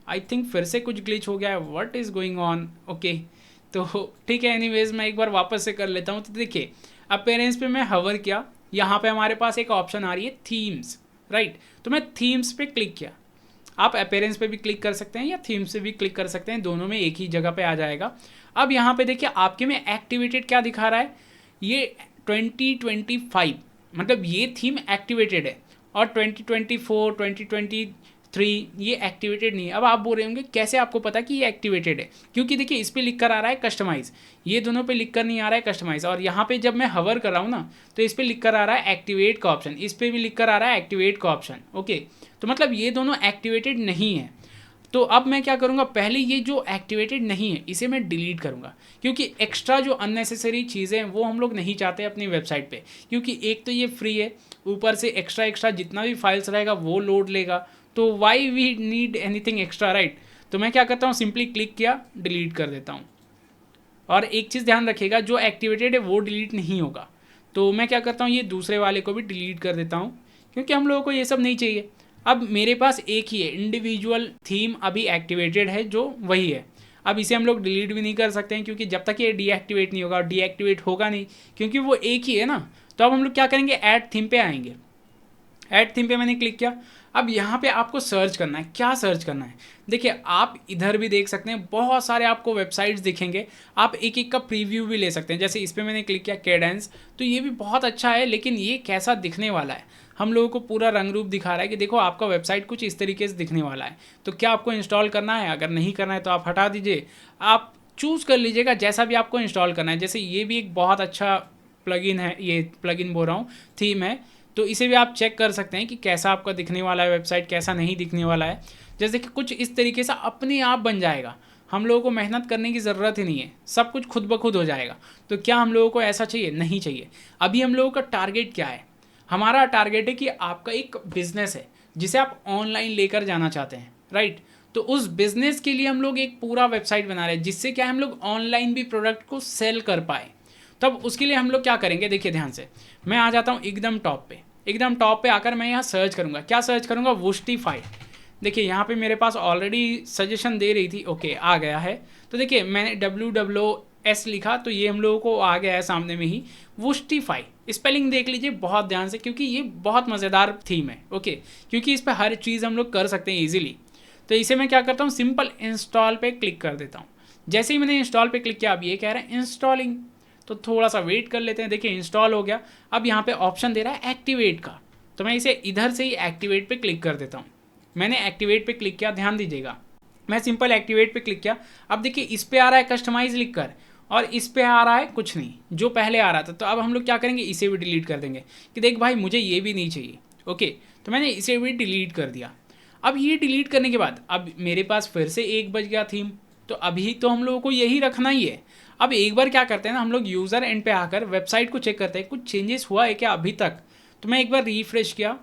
[SPEAKER 1] आई थिंक फिर से कुछ ग्लिच हो गया है, what is going on. Okay, तो ठीक है, एनीवेज मैं एक बार वापस से कर लेता हूँ। तो देखिए, अपीयरेंस पे मैं हवर किया, यहाँ पे हमारे पास एक ऑप्शन आ रही है थीम्स, राइट। तो मैं थीम्स पे क्लिक किया। आप अपीयरेंस पे भी क्लिक कर सकते हैं या थीम्स से भी क्लिक कर सकते हैं, दोनों में एक ही जगह पे आ जाएगा। अब यहाँ पे देखिए, आपके में एक्टिवेटेड क्या दिखा रहा है, ये 2025, मतलब ये थीम एक्टिवेटेड है। और 2024, 3 ये एक्टिवेटेड नहीं है। अब आप बोल रहे होंगे कैसे आपको पता कि ये एक्टिवेटेड है, क्योंकि देखिए इस पर लिख कर आ रहा है कस्टमाइज़, ये दोनों पे लिख कर नहीं आ रहा है कस्टमाइज़, और यहाँ पे जब मैं हवर कर रहा हूँ ना तो इस पर लिख कर आ रहा है एक्टिवेट का ऑप्शन, इस पर भी लिख कर आ रहा है एक्टिवेट का ऑप्शन। ओके, तो मतलब ये दोनों एक्टिवेटेड नहीं है। तो अब मैं क्या करूँगा, पहले ये जो एक्टिवेटेड नहीं है इसे मैं डिलीट करूँगा, क्योंकि एक्स्ट्रा जो अननेसेसरी चीज़ें हैं वो हम लोग नहीं चाहते अपनी वेबसाइट पे, क्योंकि एक तो ये फ्री है, ऊपर से एक्स्ट्रा जितना भी फाइल्स रहेगा वो लोड लेगा, तो why we need anything extra, right. तो मैं क्या करता हूँ, सिंपली क्लिक किया, डिलीट कर देता हूँ। और एक चीज़ ध्यान रखिएगा, जो एक्टिवेटेड है वो डिलीट नहीं होगा, तो मैं क्या करता हूँ, ये दूसरे वाले को भी डिलीट कर देता हूँ, क्योंकि हम लोगों को ये सब नहीं चाहिए। अब मेरे पास एक ही है, इंडिविजुअल थीम अभी एक्टिवेटेड है जो वही है। अब इसे हम लोग डिलीट भी नहीं कर सकते हैं, क्योंकि जब तक ये डीएक्टिवेट नहीं होगा, डीएक्टिवेट होगा नहीं क्योंकि वो एक ही है ना। तो अब हम लोग क्या करेंगे, ऐड थीम पे आएंगे। ऐड थीम पे मैंने क्लिक किया। अब यहाँ पे आपको सर्च करना है, क्या सर्च करना है, देखिए आप इधर भी देख सकते हैं, बहुत सारे आपको वेबसाइट्स दिखेंगे, आप एक एक का प्रीव्यू भी ले सकते हैं। जैसे इस पर मैंने क्लिक किया कैडेंस, तो ये भी बहुत अच्छा है, लेकिन ये कैसा दिखने वाला है, हम लोगों को पूरा रंग रूप दिखा रहा है कि देखो आपका वेबसाइट कुछ इस तरीके से दिखने वाला है। तो क्या आपको इंस्टॉल करना है, अगर नहीं करना है तो आप हटा दीजिए, आप चूज़ कर लीजिएगा जैसा भी आपको इंस्टॉल करना है। जैसे ये भी एक बहुत अच्छा प्लगइन है, ये प्लगइन बोल रहा हूँ, थीम है, तो इसे भी आप चेक कर सकते हैं कि कैसा आपका दिखने वाला है वेबसाइट, कैसा नहीं दिखने वाला है। जैसे कि कुछ इस तरीके से अपने आप बन जाएगा, हम लोगों को मेहनत करने की ज़रूरत ही नहीं है, सब कुछ खुद ब खुद हो जाएगा। तो क्या हम लोगों को ऐसा चाहिए, नहीं चाहिए। अभी हम लोगों का टारगेट क्या है, हमारा टारगेट है कि आपका एक बिजनेस है जिसे आप ऑनलाइन लेकर जाना चाहते हैं, राइट। तो उस बिजनेस के लिए हम लोग एक पूरा वेबसाइट बना रहे हैं, जिससे क्या हम लोग ऑनलाइन भी प्रोडक्ट को सेल कर पाए। तब उसके लिए हम लोग क्या करेंगे, देखिए ध्यान से, मैं आ जाता हूँ एकदम टॉप पे। एकदम टॉप पे आकर मैं यहाँ सर्च करूँगा, क्या सर्च करूँगा, वुस्टिफाई। देखिए यहाँ पे मेरे पास ऑलरेडी सजेशन दे रही थी, ओके आ गया है। तो देखिए मैंने WWS लिखा, तो ये हम लोगों को आ गया है सामने में ही, वुस्टिफाई। स्पेलिंग देख लीजिए बहुत ध्यान से, क्योंकि ये बहुत मज़ेदार थीम है, ओके, क्योंकि इस पर हर चीज़ हम लोग कर सकते हैं ईजिली। तो इसे मैं क्या करता हूँ, सिंपल इंस्टॉल पे क्लिक कर देता हूँ। जैसे ही मैंने इंस्टॉल पे क्लिक किया, अब ये कह रहा है इंस्टॉलिंग, तो थोड़ा सा वेट कर लेते हैं। देखिए इंस्टॉल हो गया। अब यहाँ पे ऑप्शन दे रहा है एक्टिवेट का, तो मैं इसे इधर से ही एक्टिवेट पे क्लिक कर देता हूँ। मैंने एक्टिवेट पे क्लिक किया, ध्यान दीजिएगा, मैं सिंपल एक्टिवेट पे क्लिक किया। अब देखिए इस पे आ रहा है कस्टमाइज लिख कर, और इस पे आ रहा है कुछ नहीं, जो पहले आ रहा था। तो अब हम लोग क्या करेंगे, इसे भी डिलीट कर देंगे कि देख भाई मुझे ये भी नहीं चाहिए, ओके। तो मैंने इसे भी डिलीट कर दिया। अब ये डिलीट करने के बाद अब मेरे पास फिर से एक बच गया थीम, तो अभी तो हम लोगों को यही रखना ही है। अब एक बार क्या करते हैं ना, हम लोग यूज़र एंड पे आकर वेबसाइट को चेक करते हैं कुछ चेंजेस हुआ है क्या अभी तक। तो मैं एक बार रिफ्रेश किया,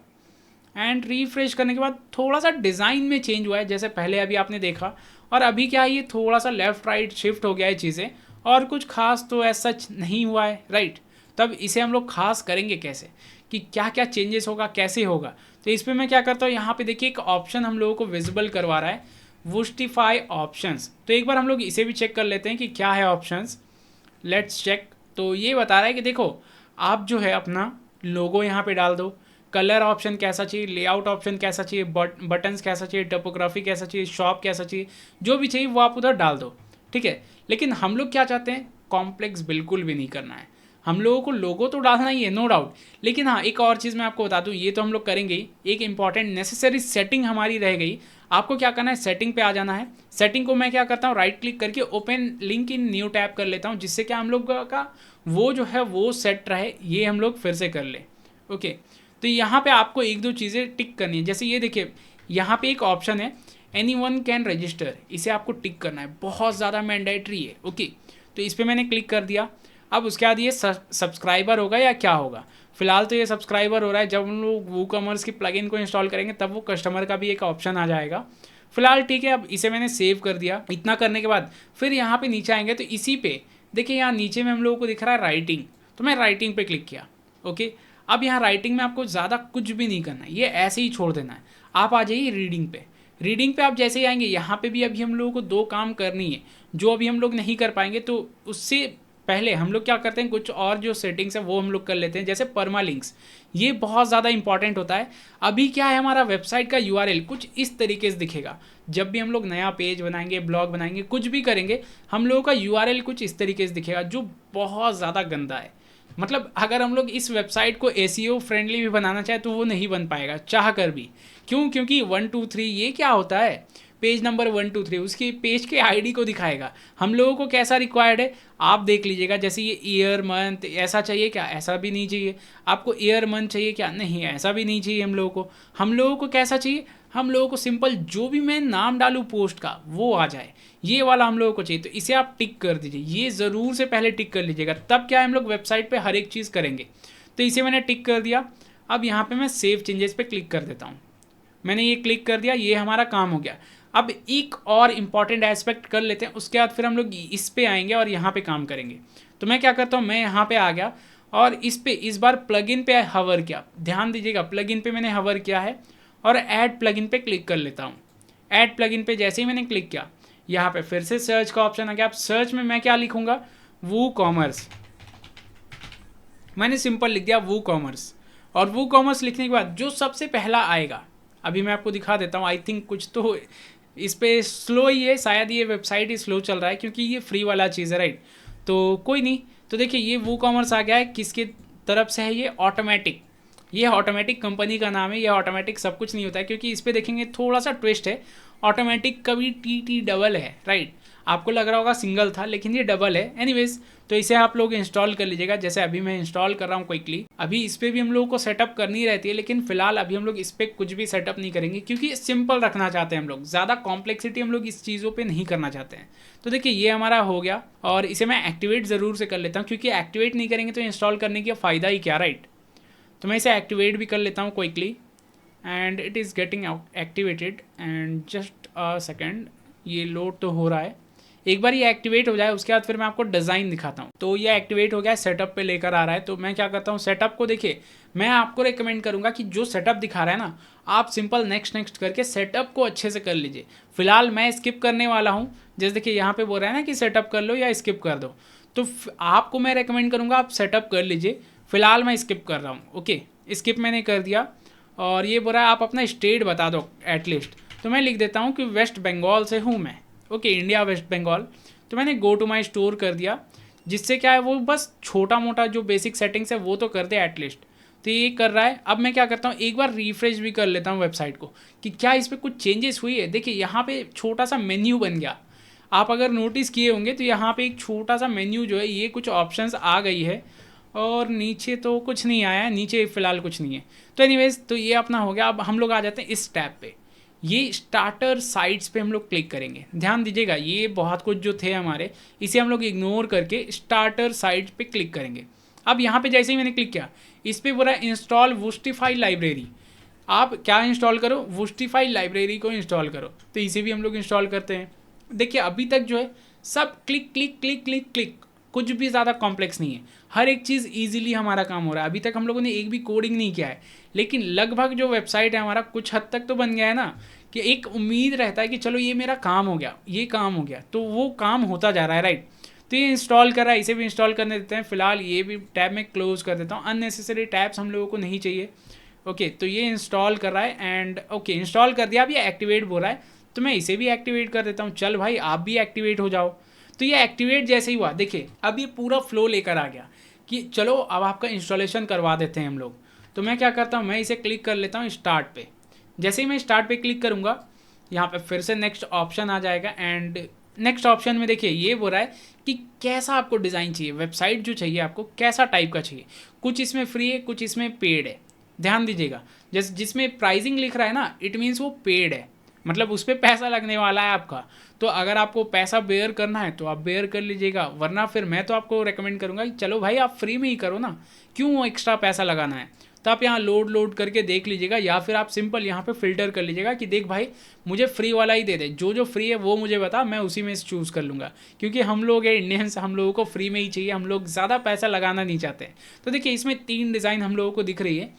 [SPEAKER 1] एंड रिफ्रेश करने के बाद थोड़ा सा डिज़ाइन में चेंज हुआ है, जैसे पहले अभी आपने देखा, और अभी क्या है, ये थोड़ा सा लेफ़्ट राइट शिफ्ट हो गया है चीज़ें, और कुछ खास तो ऐसा सच नहीं हुआ है, राइट। तब इसे हम लोग खास करेंगे कैसे, कि क्या क्या चेंजेस होगा, कैसे होगा। तो इस पर मैं क्या करता हूँ, यहाँ पे देखिए एक ऑप्शन हम लोगों को विजिबल करवा रहा है, वुस्टिफाई ऑप्शंस। तो एक बार हम लोग इसे भी चेक कर लेते हैं कि क्या है ऑप्शंस, लेट्स चेक। तो ये बता रहा है कि देखो आप जो है अपना लोगो यहाँ पे डाल दो, कलर ऑप्शन कैसा चाहिए, लेआउट ऑप्शन कैसा चाहिए, बटन्स कैसा चाहिए, टोपोग्राफी कैसा चाहिए, शॉप कैसा चाहिए, जो भी चाहिए वो आप उधर डाल दो, ठीक है। लेकिन हम लोग क्या चाहते हैं, कॉम्प्लेक्स बिल्कुल भी नहीं करना है, हम लोगों को लोगो तो डालना ही है, नो डाउट। लेकिन हाँ एक और चीज़ मैं आपको बता दूँ, ये तो हम लोग करेंगे ही, एक इंपॉर्टेंट नेसेसरी सेटिंग हमारी रह गई। आपको क्या करना है, सेटिंग पे आ जाना है। सेटिंग को मैं क्या करता हूँ, राइट क्लिक करके open link in new tab कर लेता हूँ, जिससे क्या हम लोग का वो जो है वो सेट रहे, ये हम लोग फिर से कर ले, ओके। तो यहाँ पे आपको एक दो चीज़ें टिक करनी है। जैसे ये देखिए यहाँ पे एक ऑप्शन है एनीवन कैन रजिस्टर, इसे आपको टिक करना है, बहुत ज़्यादा मैंडेटरी है, ओके। तो इस पर मैंने क्लिक कर दिया। अब उसके बाद ये सब्सक्राइबर होगा या क्या होगा, फिलहाल तो ये सब्सक्राइबर हो रहा है, जब हम लोग वूकॉमर्स की प्लगइन को इंस्टॉल करेंगे तब वो कस्टमर का भी एक ऑप्शन आ जाएगा। फिलहाल ठीक है, अब इसे मैंने सेव कर दिया। इतना करने के बाद फिर यहाँ पे नीचे आएंगे, तो इसी पे देखिए यहाँ नीचे में हम लोगों को दिख रहा है राइटिंग, तो मैं राइटिंग पे क्लिक किया, ओके। अब यहाँ राइटिंग में आपको ज़्यादा कुछ भी नहीं करना है, ये ऐसे ही छोड़ देना है। आप आ जाइए रीडिंग पे। रीडिंग पे आप जैसे ही आएंगे, यहाँ पे भी अभी हम लोगों को दो काम करनी है, जो अभी हम लोग नहीं कर पाएंगे। तो उससे पहले हम लोग क्या करते हैं, कुछ और जो सेटिंग्स है वो हम लोग कर लेते हैं, जैसे परमालिंक्स, ये बहुत ज़्यादा इंपॉर्टेंट होता है। अभी क्या है, हमारा वेबसाइट का URL कुछ इस तरीके से दिखेगा। जब भी हम लोग नया पेज बनाएंगे, ब्लॉग बनाएंगे, कुछ भी करेंगे, हम लोगों का URL कुछ इस तरीके से दिखेगा, जो बहुत ज़्यादा गंदा है। मतलब अगर हम लोग इस वेबसाइट को एसईओ फ्रेंडली भी बनाना चाहे तो वो नहीं बन पाएगा चाह कर भी। क्यों? क्योंकि 1 2 3 ये क्या होता है, पेज नंबर 1 2 3 उसकी पेज के आईडी को दिखाएगा। हम लोगों को कैसा रिक्वायर्ड है आप देख लीजिएगा, जैसे ये ईयर मंथ ऐसा चाहिए क्या? ऐसा भी नहीं चाहिए। आपको ईयर मंथ चाहिए क्या? नहीं, ऐसा भी नहीं चाहिए हम लोगों को। हम लोगों को कैसा चाहिए? हम लोगों को सिंपल जो भी मैं नाम डालूँ पोस्ट का वो आ जाए, ये वाला हम लोगों को चाहिए। तो इसे आप टिक कर दीजिए, ये ज़रूर से पहले टिक कर लीजिएगा, तब क्या है हम लोग वेबसाइट पे हर एक चीज़ करेंगे। तो इसे मैंने टिक कर दिया। अब यहाँ पे मैं सेव चेंजेस पे क्लिक कर देता हूँ। मैंने ये क्लिक कर दिया, ये हमारा काम हो गया। अब एक और इम्पॉर्टेंट एस्पेक्ट कर लेते हैं, उसके बाद फिर हम लोग इस पे आएंगे और यहाँ पे काम करेंगे। तो मैं क्या करता हूँ, मैं यहाँ पे आ गया और इस बार प्लगइन पे हवर किया। ध्यान दीजिएगा, प्लगइन पे मैंने हवर किया है और ऐड प्लगइन पे क्लिक कर लेता हूँ। ऐड प्लगइन पे जैसे ही मैंने क्लिक किया, यहाँ पे फिर से सर्च का ऑप्शन आ गया। अब सर्च में मैं क्या लिखूँगा, वू कॉमर्स। मैंने सिंपल लिख दिया वू कॉमर्स, और वू कॉमर्स लिखने के बाद जो सबसे पहला आएगा, अभी मैं आपको दिखा देता हूँ। आई थिंक कुछ तो इस पर स्लो ही है, शायद ये वेबसाइट ही स्लो चल रहा है क्योंकि ये फ्री वाला चीज़ है, राइट। तो कोई नहीं। तो देखिए ये वू कॉमर्स आ गया है, किसके तरफ से है ये? ऑटोमेटिक। ये ऑटोमेटिक कंपनी का नाम है। ये ऑटोमेटिक सब कुछ नहीं होता है, क्योंकि इस पर देखेंगे थोड़ा सा ट्विस्ट है। ऑटोमेटिक कभी टी डबल है, राइट। आपको लग रहा होगा सिंगल था, लेकिन ये डबल है। एनीवेज, तो इसे आप लोग इंस्टॉल कर लीजिएगा, जैसे अभी मैं इंस्टॉल कर रहा हूँ क्विकली। अभी इस पर भी हम लोगों को सेटअप करनी रहती है, लेकिन फिलहाल अभी हम लोग इस पर कुछ भी सेटअप नहीं करेंगे, क्योंकि सिंपल रखना चाहते हैं हम लोग। ज़्यादा कॉम्प्लेक्सिटी हम लोग इस चीज़ों पे नहीं करना चाहते हैं। तो देखिए ये हमारा हो गया, और इसे मैं एक्टिवेट ज़रूर से कर लेता हूँ, क्योंकि एक्टिवेट नहीं करेंगे तो इंस्टॉल करने का फ़ायदा ही क्या, राइट। तो मैं इसे एक्टिवेट भी कर लेता हूँ quickly, and it is getting activated. And just a second, ये लोड तो हो रहा है। एक बार ये एक्टिवेट हो जाए उसके बाद फिर मैं आपको डिज़ाइन दिखाता हूँ। तो ये एक्टिवेट हो गया, सेटअप पे लेकर आ रहा है। तो मैं क्या करता हूँ, सेटअप को देखिए, मैं आपको रेकमेंड करूँगा कि जो सेटअप दिखा रहा है ना, आप सिंपल नेक्स्ट करके सेटअप को अच्छे से कर लीजिए। फिलहाल मैं स्किप करने वाला हूँ। जैसे देखिए यहाँ पे बोल रहा है ना कि सेटअप कर लो या स्किप कर दो, तो आपको मैं रेकमेंड करूँगा आप सेटअप कर लीजिए। फिलहाल मैं स्किप कर रहा हूँ। ओके, स्किप मैंने कर दिया। और ये बोल रहा है आप अपना स्टेट बता दो एटलीस्ट। तो मैं लिख देता हूँ कि वेस्ट बंगाल से हूँ मैं। Okay, India West Bengal. तो मैंने गो टू माई स्टोर कर दिया, जिससे क्या है वो बस छोटा मोटा जो बेसिक सेटिंग्स है वो तो कर दे एटलीस्ट। तो ये कर रहा है। अब मैं क्या करता हूँ, एक बार रिफ्रेश भी कर लेता हूँ वेबसाइट को कि क्या इस पर कुछ चेंजेस हुई है। देखिए यहाँ पे छोटा सा मेन्यू बन गया। आप अगर नोटिस किए होंगे तो यहाँ पे एक छोटा सा मेन्यू जो है, ये कुछ ऑप्शंस आ गई है, और नीचे तो कुछ नहीं आया है, नीचे फ़िलहाल कुछ नहीं है। तो एनीवेज, तो ये अपना हो गया। अब हम लोग आ जाते हैं इस टैब पे। ये स्टार्टर साइट्स पे हम लोग क्लिक करेंगे। ध्यान दीजिएगा, ये बहुत कुछ जो थे हमारे, इसे हम लोग इग्नोर करके स्टार्टर साइट्स पे क्लिक करेंगे। अब यहाँ पे जैसे ही मैंने क्लिक किया, इस पर बोला इंस्टॉल वूस्टिफाई लाइब्रेरी। आप क्या इंस्टॉल करो? वूस्टिफाई लाइब्रेरी को इंस्टॉल करो। तो इसे भी हम लोग इंस्टॉल करते हैं। देखिए अभी तक जो है सब click click click click click, कुछ भी ज़्यादा कॉम्प्लेक्स नहीं है। हर एक चीज़ ईजिली हमारा काम हो रहा है। अभी तक हम लोगों ने एक भी कोडिंग नहीं किया है, लेकिन लगभग जो वेबसाइट है हमारा कुछ हद तक तो बन गया है ना, कि एक उम्मीद रहता है कि चलो ये मेरा काम हो गया, ये काम हो गया, तो वो काम होता जा रहा है, राइट। तो ये इंस्टॉल कर रहा है, इसे भी इंस्टॉल करने देते हैं। फिलहाल ये भी टैब में क्लोज कर देता हूँ, अननेसेसरी टैब्स हम लोगों को नहीं चाहिए। ओके, तो ये इंस्टॉल कर रहा है, एंड ओके इंस्टॉल कर दिया। अब ये एक्टिवेट बोल रहा है, तो मैं इसे भी एक्टिवेट कर देता हूँ। चल भाई आप भी एक्टिवेट हो जाओ। तो ये एक्टिवेट जैसे ही हुआ, देखिए अब ये पूरा फ्लो लेकर आ गया कि चलो अब आपका इंस्टॉलेशन करवा देते हैं हम लोग। तो मैं क्या करता हूँ, मैं इसे क्लिक कर लेता हूँ स्टार्ट पे। जैसे ही मैं स्टार्ट पे क्लिक करूँगा, यहाँ पे फिर से नेक्स्ट ऑप्शन आ जाएगा, एंड नेक्स्ट ऑप्शन में देखिए ये बोल रहा है कि कैसा आपको डिज़ाइन चाहिए, वेबसाइट जो चाहिए आपको कैसा टाइप का चाहिए। कुछ इसमें फ्री है, कुछ इसमें पेड है। ध्यान दीजिएगा, जैसे जिसमें प्राइसिंग लिख रहा है ना, इट मीन्स वो पेड है, मतलब उस पर पैसा लगने वाला है आपका। तो अगर आपको पैसा बेयर करना है तो आप बेयर कर लीजिएगा, वरना फिर मैं तो आपको रेकमेंड करूँगा कि चलो भाई आप फ्री में ही करो ना, क्यों एक्स्ट्रा पैसा लगाना है। तो आप यहाँ लोड करके देख लीजिएगा, या फिर आप सिंपल यहाँ पे फिल्टर कर लीजिएगा कि देख भाई मुझे फ्री वाला ही दे दे, जो जो फ्री है वो मुझे बता, मैं उसी में से चूज़ कर लूँगा। क्योंकि हम लोग हैं इंडियंस, हम लोगों को फ्री में ही चाहिए, हम लोग ज़्यादा पैसा लगाना नहीं चाहते। तो देखिए इसमें 3 डिज़ाइन हम लोगों को दिख रही है।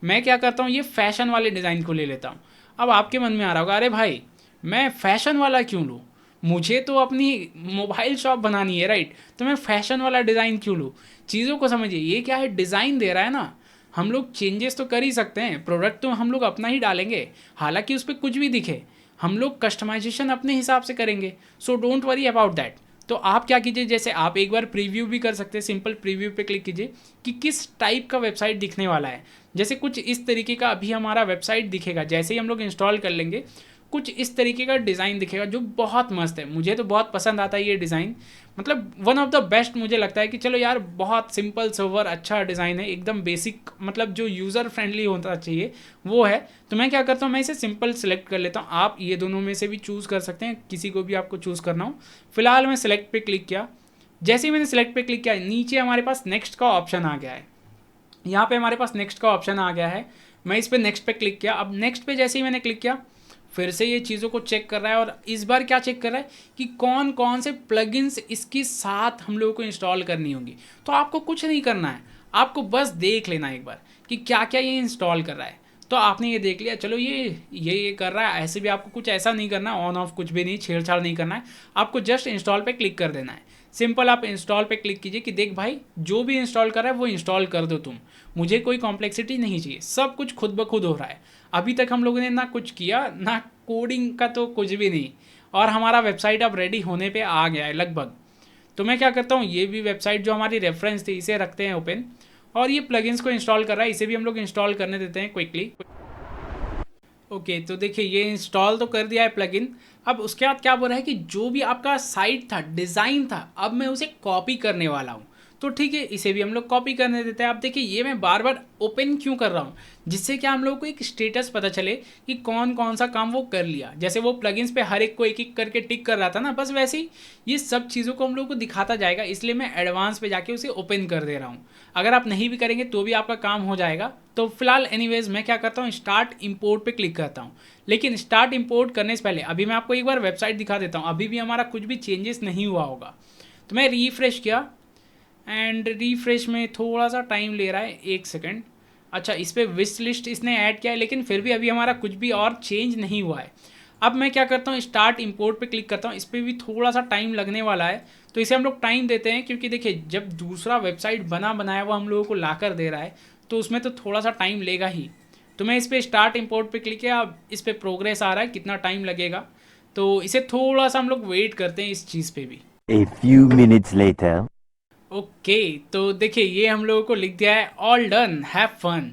[SPEAKER 1] मैं क्या करता हूँ, ये फैशन वाले डिज़ाइन को ले लेता हूँ। अब आपके मन में आ रहा होगा, अरे भाई मैं फ़ैशन वाला क्यों लूँ, मुझे तो अपनी मोबाइल शॉप बनानी है, राइट। तो मैं फ़ैशन वाला डिज़ाइन क्यों लूँ। चीज़ों को समझिए, ये क्या है, डिज़ाइन दे रहा है ना, हम लोग चेंजेस तो कर ही सकते हैं, प्रोडक्ट तो हम लोग अपना ही डालेंगे, हालांकि उस पर कुछ भी दिखे, हम लोग कस्टमाइजेशन अपने हिसाब से करेंगे। So don't worry about that. तो आप क्या कीजिए, जैसे आप एक बार प्रीव्यू भी कर सकते हैं, सिंपल प्रीव्यू पे क्लिक कीजिए कि किस टाइप का वेबसाइट दिखने वाला है। जैसे कुछ इस तरीके का अभी हमारा वेबसाइट दिखेगा, जैसे ही हम लोग इंस्टॉल कर लेंगे कुछ इस तरीके का डिज़ाइन दिखेगा जो बहुत मस्त है। मुझे तो बहुत पसंद आता है ये डिज़ाइन, मतलब वन ऑफ द बेस्ट मुझे लगता है कि चलो यार बहुत सिंपल सोवर अच्छा डिज़ाइन है, एकदम बेसिक, मतलब जो यूज़र फ्रेंडली होना चाहिए वो है। तो मैं क्या करता हूँ, मैं इसे सिंपल सेलेक्ट कर लेता हूँ। आप ये दोनों में से भी चूज़ कर सकते हैं, किसी को भी आपको चूज़ करना हो। फिलहाल मैं सेलेक्ट पे क्लिक किया, जैसे ही मैंने सेलेक्ट पे क्लिक किया नीचे हमारे पास नेक्स्ट का ऑप्शन आ गया है। यहाँ पे हमारे पास नेक्स्ट का ऑप्शन आ गया है, मैं इस पर नेक्स्ट पे क्लिक किया। अब नेक्स्ट पे जैसे ही मैंने क्लिक किया फिर से ये चीज़ों को चेक कर रहा है, और इस बार क्या चेक कर रहा है कि कौन कौन से प्लगइन्स इसके साथ हम लोगों को इंस्टॉल करनी होगी। तो आपको कुछ नहीं करना है, आपको बस देख लेना एक बार कि क्या क्या ये इंस्टॉल कर रहा है। तो आपने ये देख लिया, चलो ये कर रहा है। ऐसे भी आपको कुछ ऐसा नहीं करना, ऑन ऑफ कुछ भी नहीं, छेड़छाड़ नहीं करना है, आपको जस्ट इंस्टॉल पे क्लिक कर देना है। सिंपल आप इंस्टॉल पे क्लिक कीजिए कि देख भाई जो भी इंस्टॉल कर रहा है वो इंस्टॉल कर दो तुम, मुझे कोई कॉम्प्लेक्सिटी नहीं चाहिए, सब कुछ खुद ब खुद हो रहा है। अभी तक हम लोगों ने ना कुछ किया ना कोडिंग का तो कुछ भी नहीं, और हमारा वेबसाइट अब रेडी होने पे आ गया है लगभग। तो मैं क्या करता हूँ, ये भी वेबसाइट जो हमारी रेफरेंस थी इसे रखते हैं ओपन, और ये प्लगइन्स को इंस्टॉल कर रहा है, इसे भी हम लोग इंस्टॉल करने देते हैं क्विकली। ओके तो देखिए ये इंस्टॉल तो कर दिया है प्लगइन। अब उसके बाद क्या बोल रहा है कि जो भी आपका साइट था, डिज़ाइन था, अब मैं उसे कॉपी करने वाला हूँ। तो ठीक है, इसे भी हम लोग कॉपी करने देते हैं। अब देखिए ये मैं बार बार ओपन क्यों कर रहा हूँ, जिससे क्या हम लोगों को एक स्टेटस पता चले कि कौन कौन सा काम वो कर लिया। जैसे वो प्लगइन्स पे हर एक को एक एक करके टिक कर रहा था ना, बस वैसे ही ये सब चीज़ों को हम लोगों को दिखाता जाएगा, इसलिए मैं एडवांस पे जाके उसे ओपन कर दे रहा हूँ। अगर आप नहीं भी करेंगे तो भी आपका काम हो जाएगा। तो फिलहाल एनीवेज मैं क्या करता हूँ, स्टार्ट इंपोर्ट पे क्लिक करता हूँ। लेकिन स्टार्ट इंपोर्ट करने से पहले अभी मैं आपको एक बार वेबसाइट दिखा देता हूँ, अभी भी हमारा कुछ भी चेंजेस नहीं हुआ होगा। तो मैं रिफ्रेश किया, एंड रिफ्रेश में थोड़ा सा टाइम ले रहा है, 1 सेकंड। अच्छा इस पर विश लिस्ट इसने ऐड किया है, लेकिन फिर भी अभी हमारा कुछ भी और चेंज नहीं हुआ है। अब मैं क्या करता हूँ, स्टार्ट इंपोर्ट पे क्लिक करता हूँ, इस पर भी थोड़ा सा टाइम लगने वाला है। तो इसे हम लोग टाइम देते हैं, क्योंकि देखिए जब दूसरा वेबसाइट बनाया वो हम लोगों को ला कर दे रहा है, तो उसमें तो थोड़ा सा टाइम लेगा ही। तो मैं इस पर स्टार्ट इंपोर्ट पे क्लिक किया, अब इस पर प्रोग्रेस आ रहा है, कितना टाइम लगेगा, तो इसे थोड़ा सा हम लोग वेट करते हैं इस चीज़ पे भी।
[SPEAKER 2] A few minutes later.
[SPEAKER 1] Okay तो देखिए ये हम लोगों को लिख दिया है ऑल डन हैव फन,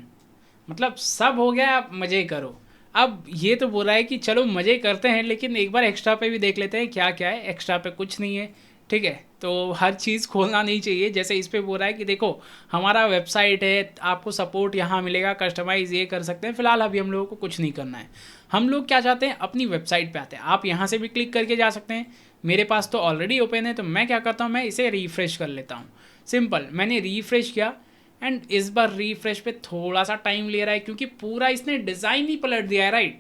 [SPEAKER 1] मतलब सब हो गया, आप मज़े करो। अब ये तो बोल रहा है कि चलो मज़े करते हैं, लेकिन एक बार एक्स्ट्रा पे भी देख लेते हैं क्या क्या है। एक्स्ट्रा पे कुछ नहीं है, ठीक है, तो हर चीज़ खोलना नहीं चाहिए। जैसे इस पे बोल रहा है कि देखो हमारा वेबसाइट है, आपको सपोर्ट यहाँ मिलेगा, कस्टमाइज़ ये कर सकते हैं। फिलहाल अभी हम लोगों को कुछ नहीं करना है, हम लोग क्या चाहते हैं, अपनी वेबसाइट पे आते हैं। आप यहाँ से भी क्लिक करके जा सकते हैं, मेरे पास तो ऑलरेडी ओपन है। तो मैं क्या करता हूँ, मैं इसे रिफ़्रेश कर लेता हूँ। सिंपल मैंने रिफ़्रेश किया, एंड इस बार रिफ्रेश पे थोड़ा सा टाइम ले रहा है, क्योंकि पूरा इसने डिज़ाइन ही पलट दिया है, राइट।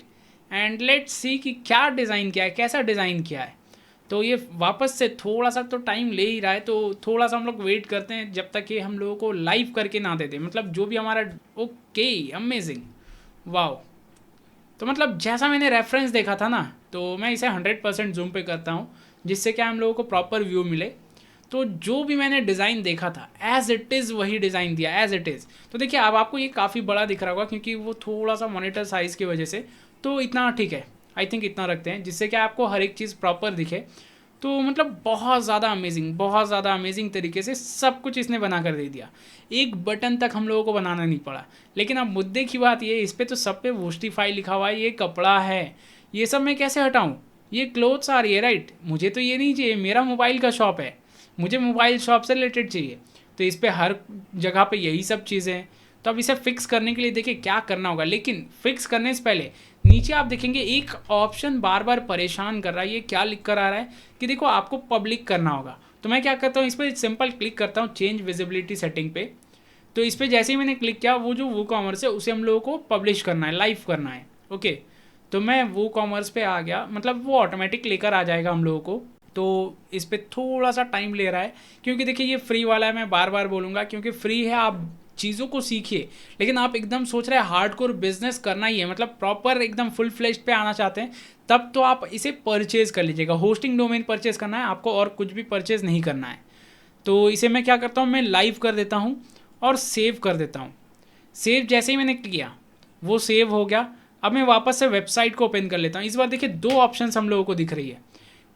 [SPEAKER 1] एंड लेट्स सी कि क्या डिज़ाइन किया है, कैसा डिज़ाइन किया है। तो ये वापस से थोड़ा सा तो टाइम ले ही रहा है, तो थोड़ा सा हम लोग वेट करते हैं जब तक ये हम लोगों को लाइव करके ना दे दे, मतलब जो भी हमारा। Okay amazing, wow. तो मतलब जैसा मैंने रेफरेंस देखा था ना, तो मैं इसे 100% जूम पे करता हूँ, जिससे क्या हम लोगों को प्रॉपर व्यू मिले। तो जो भी मैंने डिज़ाइन देखा था एज़ इट इज़ वही डिज़ाइन दिया, एज़ इट इज़। तो देखिए अब आपको ये काफ़ी बड़ा दिख रहा होगा, क्योंकि वो थोड़ा सा मॉनिटर साइज़ की वजह से, तो इतना ठीक है, आई थिंक इतना रखते हैं, जिससे कि आपको हर एक चीज़ प्रॉपर दिखे। तो मतलब बहुत ज़्यादा अमेजिंग, बहुत ज़्यादा अमेजिंग तरीके से सब कुछ इसने बना कर दे दिया, एक बटन तक हम लोगों को बनाना नहीं पड़ा। लेकिन अब मुद्दे की बात ये, इस पर तो सब पे वोस्टिफाई लिखा हुआ है, ये कपड़ा है, ये सब मैं कैसे हटाऊँ। ये क्लोथ्स आ रही है, राइट, मुझे तो ये नहीं चाहिए, मेरा मोबाइल का शॉप है, मुझे मोबाइल शॉप से रिलेटेड चाहिए। तो इस पर हर जगह पे यही सब चीज़ें हैं। तो अब इसे फिक्स करने के लिए देखिए क्या करना होगा, लेकिन फिक्स करने से पहले नीचे आप देखेंगे एक ऑप्शन बार बार परेशान कर रहा है। ये क्या लिख कर आ रहा है कि देखो आपको पब्लिक करना होगा। तो मैं क्या करता हूँ, इस पर सिंपल क्लिक करता हूँ चेंज विजिबिलिटी सेटिंग पे। तो इस पर जैसे ही मैंने क्लिक किया, वो जो वो कॉमर्स है उसे हम लोगों को पब्लिश करना है, लाइव करना है। ओके तो मैं वो कॉमर्स पे आ गया, मतलब वो ऑटोमेटिक लेकर आ जाएगा हम लोगों को। तो इस पर थोड़ा सा टाइम ले रहा है, क्योंकि देखिए ये फ्री वाला है, मैं बार बार बोलूँगा, क्योंकि फ्री है, आप चीज़ों को सीखिए। लेकिन आप एकदम सोच रहे हैं हार्डकोर बिजनेस करना ही है, मतलब प्रॉपर एकदम फुल फ्लेश्ड पे आना चाहते हैं, तब तो आप इसे परचेज़ कर लीजिएगा। होस्टिंग डोमेन परचेज़ करना है आपको, और कुछ भी परचेज़ नहीं करना है। तो इसे मैं क्या करता हूँ, मैं लाइव कर देता हूँ और सेव कर देता हूँ। सेव जैसे ही मैंने किया वो सेव हो गया। अब मैं वापस से वेबसाइट को ओपन कर लेता हूँ। इस बार देखिए दो ऑप्शंस हम लोगों को दिख रही है,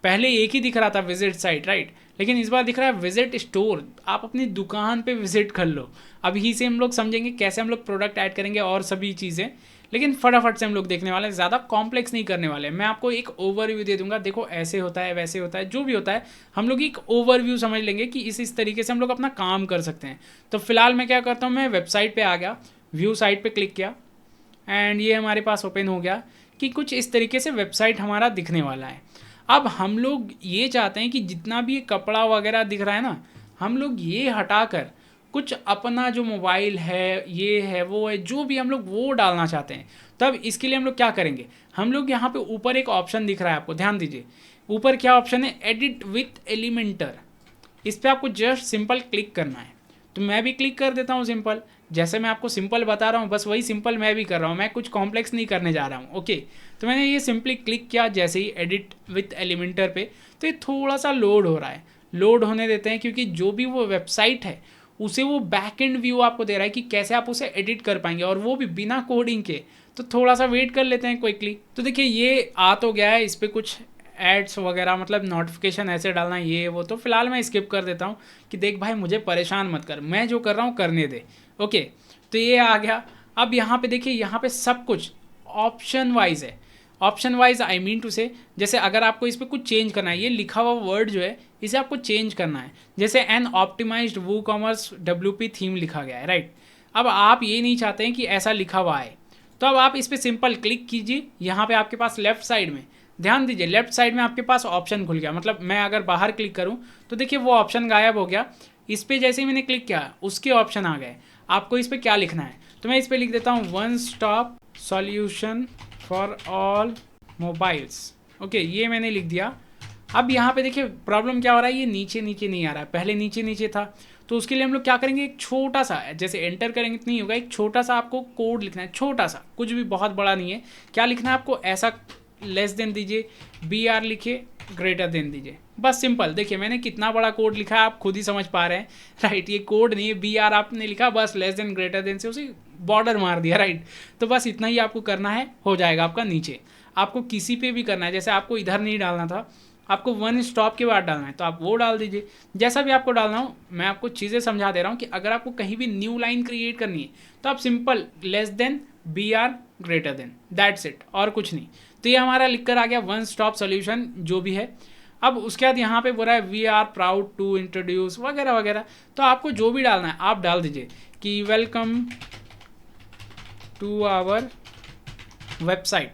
[SPEAKER 1] पहले एक ही दिख रहा था विजिट साइट, राइट, लेकिन इस बार दिख रहा है विजिट स्टोर। आप अपनी दुकान पे विजिट कर लो। अभी से हम लोग समझेंगे कैसे हम लोग प्रोडक्ट ऐड करेंगे और सभी चीज़ें, लेकिन फटाफट से हम लोग देखने वाले हैं, ज़्यादा कॉम्प्लेक्स नहीं करने वाले। मैं आपको एक ओवरव्यू दे दूंगा, देखो ऐसे होता है वैसे होता है, जो भी होता है हम लोग एक ओवरव्यू समझ लेंगे कि इस तरीके से हम लोग अपना काम कर सकते हैं। तो फिलहाल मैं क्या करता हूँ, मैं वेबसाइट पे आ गया, व्यू साइट पे क्लिक किया एंड ये हमारे पास ओपन हो गया कि कुछ इस तरीके से वेबसाइट हमारा दिखने वाला है। अब हम लोग ये चाहते हैं कि जितना भी ये कपड़ा वगैरह दिख रहा है ना, हम लोग ये हटाकर कुछ अपना जो मोबाइल है, ये है, वो है, जो भी हम लोग वो डालना चाहते हैं। तब इसके लिए हम लोग क्या करेंगे, हम लोग यहाँ पे ऊपर एक ऑप्शन दिख रहा है, आपको ध्यान दीजिए ऊपर क्या ऑप्शन है, एडिट विथ एलिमेंटर। इस पर आपको जस्ट सिंपल क्लिक करना है। तो मैं भी क्लिक कर देता हूँ सिंपल, जैसे मैं आपको सिंपल बता रहा हूँ बस वही सिंपल मैं भी कर रहा हूँ, मैं कुछ कॉम्प्लेक्स नहीं करने जा रहा हूँ। ओके, तो मैंने ये सिंपली क्लिक किया जैसे ही एडिट विथ एलिमेंटर पे, तो ये थोड़ा सा लोड हो रहा है, लोड होने देते हैं, क्योंकि जो भी वो वेबसाइट है उसे वो बैक एंड व्यू आपको दे रहा है कि कैसे आप उसे एडिट कर पाएंगे, और वो भी बिना कोडिंग के। तो थोड़ा सा वेट कर लेते हैं क्विकली। तो देखिए ये आ तो गया है, इस पर कुछ एड्स वगैरह मतलब नोटिफिकेशन ऐसे डालना ये वो, तो फिलहाल मैं स्किप कर देता हूँ कि देख भाई मुझे परेशान मत कर, मैं जो कर रहा हूँ करने दे। ओके, तो ये आ गया। अब यहाँ पे देखिए, यहाँ पे सब कुछ ऑप्शन वाइज है। Option wise I mean to say, जैसे अगर आपको इस पर कुछ चेंज करना है, ये लिखा हुआ वर्ड जो है इसे आपको चेंज करना है, जैसे an optimized WooCommerce WP theme लिखा गया है, राइट। अब आप ये नहीं चाहते हैं कि ऐसा लिखा हुआ है, तो अब आप इस पर सिंपल क्लिक कीजिए। यहाँ पे आपके पास लेफ्ट साइड में, ध्यान दीजिए लेफ्ट साइड में आपके पास ऑप्शन खुल गया, मतलब मैं अगर बाहर क्लिक करूँ तो देखिए वो ऑप्शन गायब हो गया। इस पर जैसे ही मैंने क्लिक किया उसके ऑप्शन आ गए। आपको इस पर क्या लिखना है, तो मैं इस पर लिख देता हूँ one stop solution for all mobiles. Okay, ये मैंने लिख दिया। अब यहाँ पे देखिए प्रॉब्लम क्या हो रहा है, ये नीचे नीचे नहीं आ रहा है, पहले नीचे नीचे था। तो उसके लिए हम लोग क्या करेंगे, एक छोटा सा, जैसे एंटर करेंगे तो नहीं होगा, एक छोटा सा आपको कोड लिखना है, छोटा सा, कुछ भी बहुत बड़ा नहीं है। क्या लिखना है आपको, ऐसा लेस देन दीजिए, BR लिखिए, ग्रेटर देन दीजिए, बस सिंपल। देखिए मैंने कितना बड़ा कोड लिखा है, आप खुद ही समझ पा रहे हैं, राइट। ये कोड नहीं है, BR आपने लिखा, बस लेस देन ग्रेटर देन से उसे बॉर्डर मार दिया, राइट। तो बस इतना ही आपको करना है, हो जाएगा आपका नीचे। आपको किसी पे भी करना है, जैसे आपको इधर नहीं डालना था, आपको वन स्टॉप के बाद डालना है, तो आप वो डाल दीजिए, जैसा भी आपको डालना हो। मैं आपको चीज़ें समझा दे रहा हूँ कि अगर आपको कहीं भी न्यू लाइन क्रिएट करनी है तो आप simple less than BR greater than, that's it, और कुछ नहीं। तो ये हमारा लिख कर आ गया वन स्टॉप सोल्यूशन जो भी है। अब उसके बाद यहाँ पे बोल रहा है we are proud to introduce वगैरह वगैरह, तो आपको जो भी डालना है आप डाल दीजिए कि वेलकम टू आवर वेबसाइट,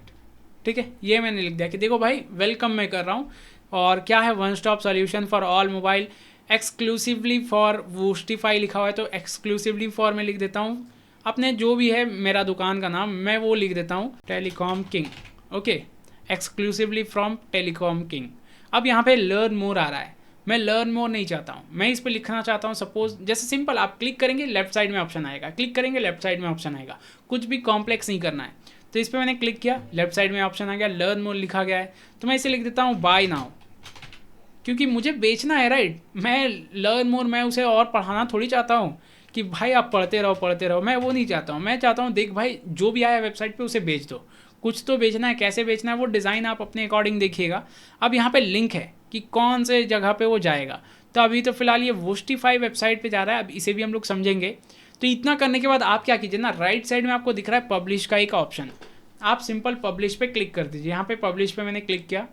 [SPEAKER 1] ठीक है। ये मैंने लिख दिया कि देखो भाई वेलकम मैं कर रहा हूँ, और क्या है, one stop solution for all mobile exclusively for वूस्टिफाई लिखा हुआ है, तो एक्सक्लूसिवली फॉर मैं लिख देता हूँ अपने जो भी है मेरा दुकान का नाम, मैं वो लिख देता हूँ telecom king. Okay, exclusively from telecom king. अब यहाँ पे लर्न मोर आ रहा है, मैं लर्न मोर नहीं चाहता हूँ, मैं इस पर लिखना चाहता हूँ सपोज, जैसे सिंपल आप क्लिक करेंगे लेफ्ट साइड में ऑप्शन आएगा, क्लिक करेंगे लेफ्ट साइड में ऑप्शन आएगा, कुछ भी कॉम्प्लेक्स नहीं करना है। तो इस पर मैंने क्लिक किया, लेफ्ट साइड में ऑप्शन आ गया, लर्न मोर लिखा गया है, तो मैं इसे लिख देता हूँ बाय नाउ, क्योंकि मुझे बेचना है, राइट। मैं लर्न मोर, मैं उसे और पढ़ाना थोड़ी चाहता हूँ कि भाई आप पढ़ते रहो, मैं वो नहीं चाहता हूँ। मैं चाहता हूँ देख भाई जो भी आया वेबसाइट पे उसे बेच दो, कुछ तो बेचना है, कैसे बेचना है वो डिज़ाइन आप अपने अकॉर्डिंग देखिएगा। अब यहाँ पे लिंक है कि कौन से जगह पे वो जाएगा, तो अभी तो फिलहाल ये वूस्टिफाई वेबसाइट पे जा रहा है, अब इसे भी हम लोग समझेंगे। तो इतना करने के बाद आप क्या कीजिए ना, राइट साइड में आपको दिख रहा है पब्लिश का एक ऑप्शन, आप सिंपल पब्लिश पे क्लिक कर दीजिए। यहाँ पे पब्लिश पे मैंने क्लिक किया,